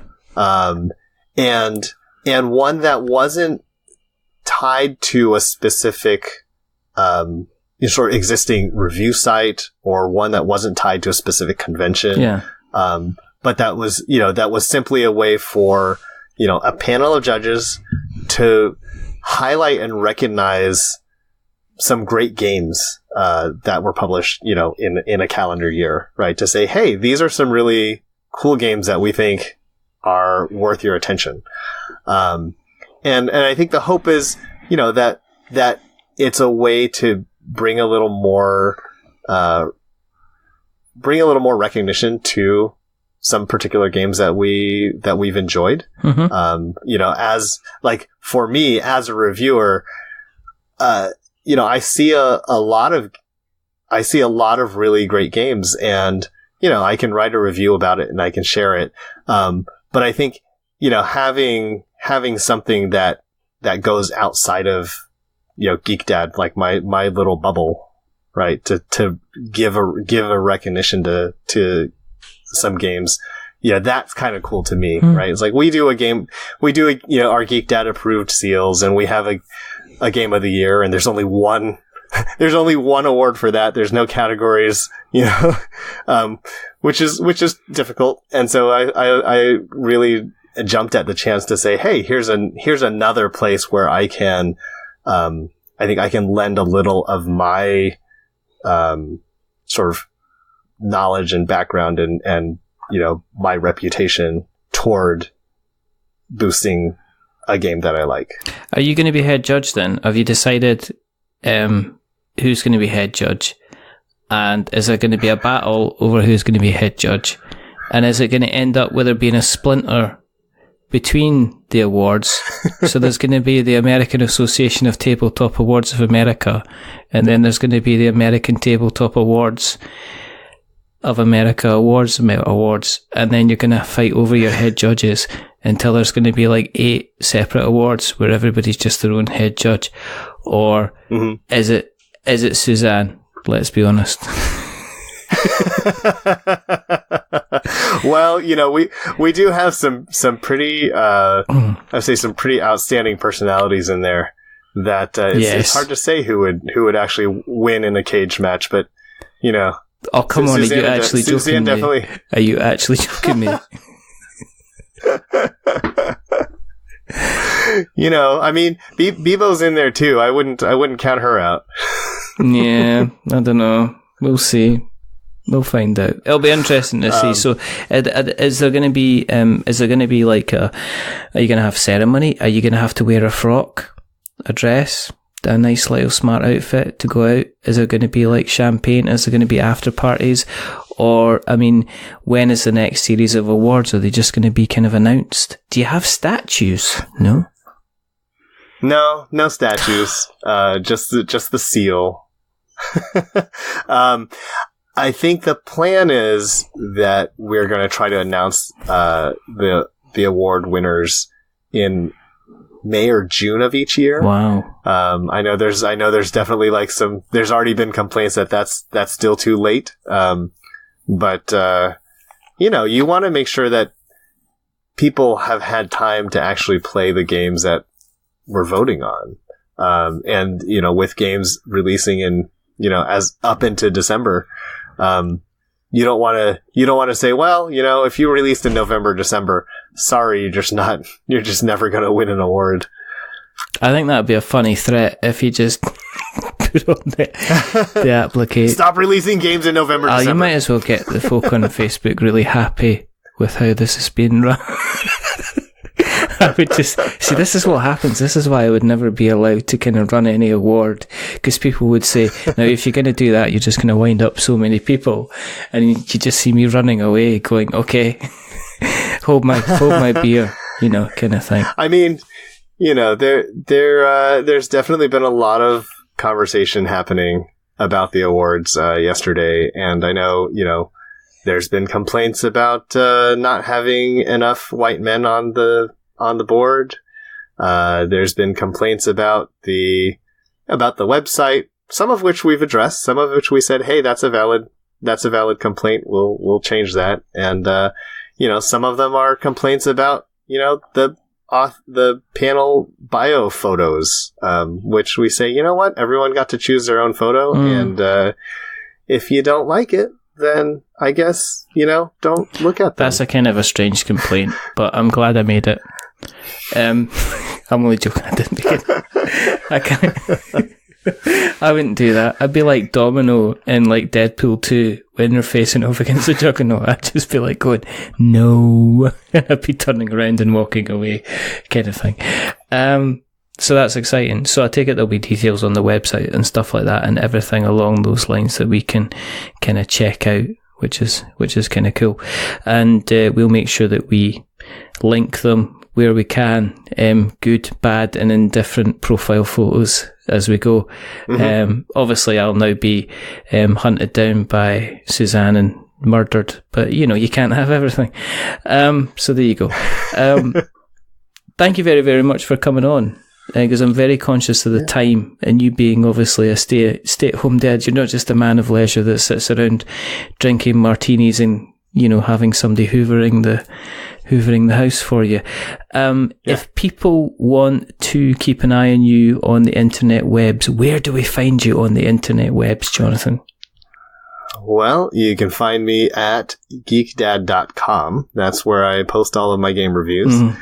and one that wasn't tied to a specific sort of existing review site, or one that wasn't tied to a specific convention. But that was simply a way for a panel of judges to highlight and recognize some great games that were published, in a calendar year, right? To say, hey, these are some really cool games that we think are worth your attention. And I think the hope is, that it's a way to bring a little more recognition to some particular games that we've enjoyed. As like, for me as a reviewer, I see a lot of really great games, and I can write a review about it and I can share it. But I think having something that goes outside of GeekDad, like my little bubble, right, to give a recognition to some games, that's kind of cool to me, right? It's like we do our GeekDad approved seals, and we have a Game of the Year, and there's only one award for that. There's no categories, which is difficult. And so I really jumped at the chance to say, hey, here's another place where I can, I think I can lend a little of my sort of knowledge and background and my reputation toward boosting a game that I like. Are you going to be head judge then? Have you decided who's going to be head judge? And is there going to be a battle over who's going to be head judge? And is it going to end up with there being a splinter between the awards? So there's going to be the American Association of Tabletop Awards of America, and then there's going to be the American Tabletop Awards of America awards, and then you're going to fight over your head judges until there's going to be like 8 separate awards where everybody's just their own head judge. Or is it Suzanne? Let's be honest. Well, we do have some pretty I'd say some pretty outstanding personalities in there that it's hard to say who would actually win in a cage match, but oh, come on, Suzanne, are you actually joking me? Definitely. Are you actually joking me? I mean, Bevo's in there too. I wouldn't count her out. Yeah, I don't know. We'll see. We'll find out. It'll be interesting to see. So, is there going to be like are you going to have ceremony? Are you going to have to wear a frock, a dress, a nice little smart outfit to go out? Is there going to be like champagne? Is there going to be after parties? Or, I mean, when is the next series of awards? Are they just going to be kind of announced? Do you have statues? No? No statues. Just the seal. I think the plan is that we're going to try to announce the award winners in May or June of each year. Wow. I know there's definitely like there's already been complaints that's still too late. But you want to make sure that people have had time to actually play the games that we're voting on. And with games releasing in, as up into December, you don't want to say, well, if you released in November, December, sorry, you're just never going to win an award. I think that'd be a funny threat if you just put on the application. Stop releasing games in November, December. You might as well get the folk on Facebook really happy with how this has been run. I would just see, this is what happens. This is why I would never be allowed to kind of run any award, because people would say, now if you're going to do that, you're just going to wind up so many people, and you just see me running away going, okay, hold my beer, kind of thing. I mean, there's definitely been a lot of conversation happening about the awards yesterday, and I know there's been complaints about not having enough white men on the board. There's been complaints about the website, some of which we've addressed, some of which we said, hey, that's a valid complaint. We'll change that. And some of them are complaints about the panel bio photos, which we say, what, everyone got to choose their own photo, and if you don't like it, then I guess, don't look at them. That's a kind of a strange complaint, but I'm glad I made it. I'm only joking, I didn't make it. I wouldn't do that. I'd be like Domino in like Deadpool 2 when they're facing off against the Juggernaut. I'd just be like going, no. I'd be turning around and walking away, kind of thing. So that's exciting. So I take it there'll be details on the website and stuff like that, and everything along those lines that we can kind of check out, which is kind of cool. And we'll make sure that we link them where we can, good, bad, and indifferent profile photos as we go. Mm-hmm. Obviously, I'll now be hunted down by Suzanne and murdered, but you can't have everything. So there you go. Thank you very, very much for coming on. Because I'm very conscious of the time, and you being obviously a stay-at-home dad, you're not just a man of leisure that sits around drinking martinis and having somebody hoovering the house for you. If people want to keep an eye on you on the internet webs, where do we find you on the internet webs, Jonathan? Well, you can find me at geekdad.com. That's where I post all of my game reviews. Mm-hmm.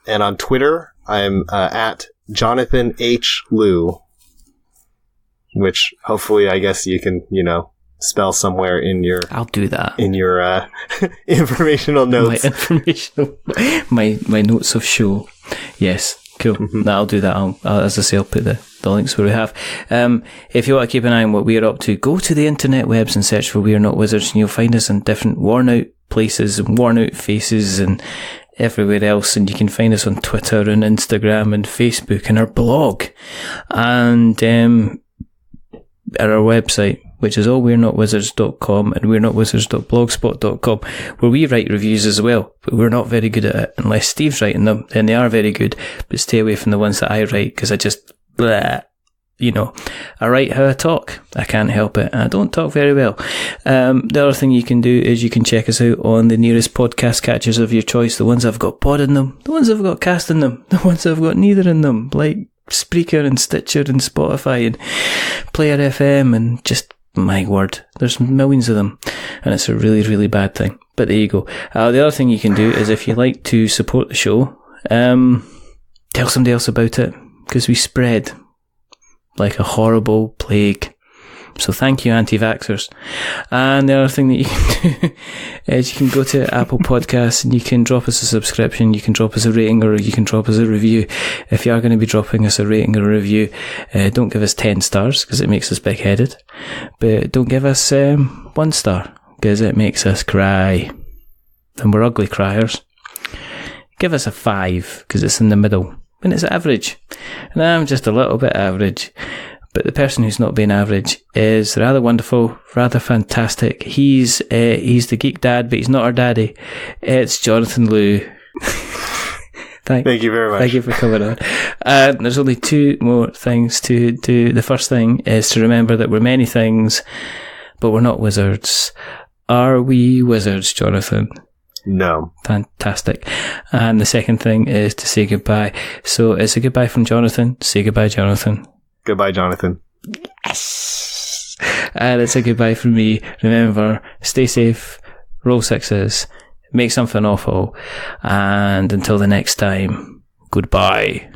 And on Twitter, I'm at Jonathan H Liu, which hopefully I guess you can, spell somewhere in your. I'll do that in your informational notes. My notes of show. Yes, cool. Mm-hmm. No, I'll do that. I'll, as I say, I'll put the links where we have. If you want to keep an eye on what we're up to, go to the internet webs and search for We're Not Wizards, and you'll find us in different worn out places and worn out faces and everywhere else, and you can find us on Twitter and Instagram and Facebook and our blog and at our website, which is all we'renotwizards.com and we'renotwizards.blogspot.com, where we write reviews as well, but we're not very good at it. Unless Steve's writing them, then they are very good, but stay away from the ones that I write, because I just I write how I talk. I can't help it. I don't talk very well. The other thing you can do is you can check us out on the nearest podcast catchers of your choice, the ones that have got pod in them, the ones that have got cast in them, the ones that have got neither in them, like Spreaker and Stitcher and Spotify and Player FM, and just, my word, there's millions of them, and it's a really, really bad thing. But there you go. The other thing you can do is, if you like to support the show, tell somebody else about it, because we spread like a horrible plague. So thank you, anti-vaxxers. And the other thing that you can do is you can go to Apple Podcasts and you can drop us a subscription, you can drop us a rating, or you can drop us a review. If you are going to be dropping us a rating or a review, don't give us 10 stars, because it makes us big-headed. But don't give us 1 star, because it makes us cry. And we're ugly criers. Give us a 5, because it's in the middle. And it's average. And I'm just a little bit average. but the person who's not being average is rather wonderful, rather fantastic. He's the Geek Dad, but he's not our daddy. It's Jonathan Liu. Thank you very much. Thank you for coming on. There's only two more things to do. The first thing is to remember that we're many things, but we're not wizards. Are we wizards, Jonathan? No. Fantastic. And the second thing is to say goodbye. So it's a goodbye from Jonathan. Say goodbye, Jonathan. Goodbye, Jonathan. Yes! And it's a goodbye from me. Remember, stay safe, roll sixes, make something awful, and until the next time, goodbye.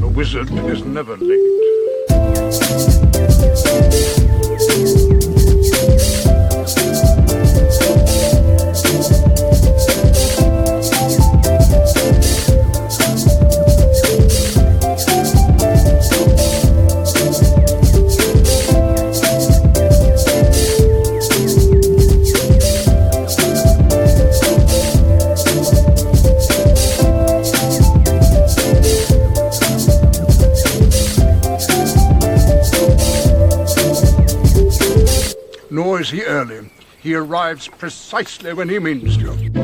A wizard is never late. Nor is he early. He arrives precisely when he means to.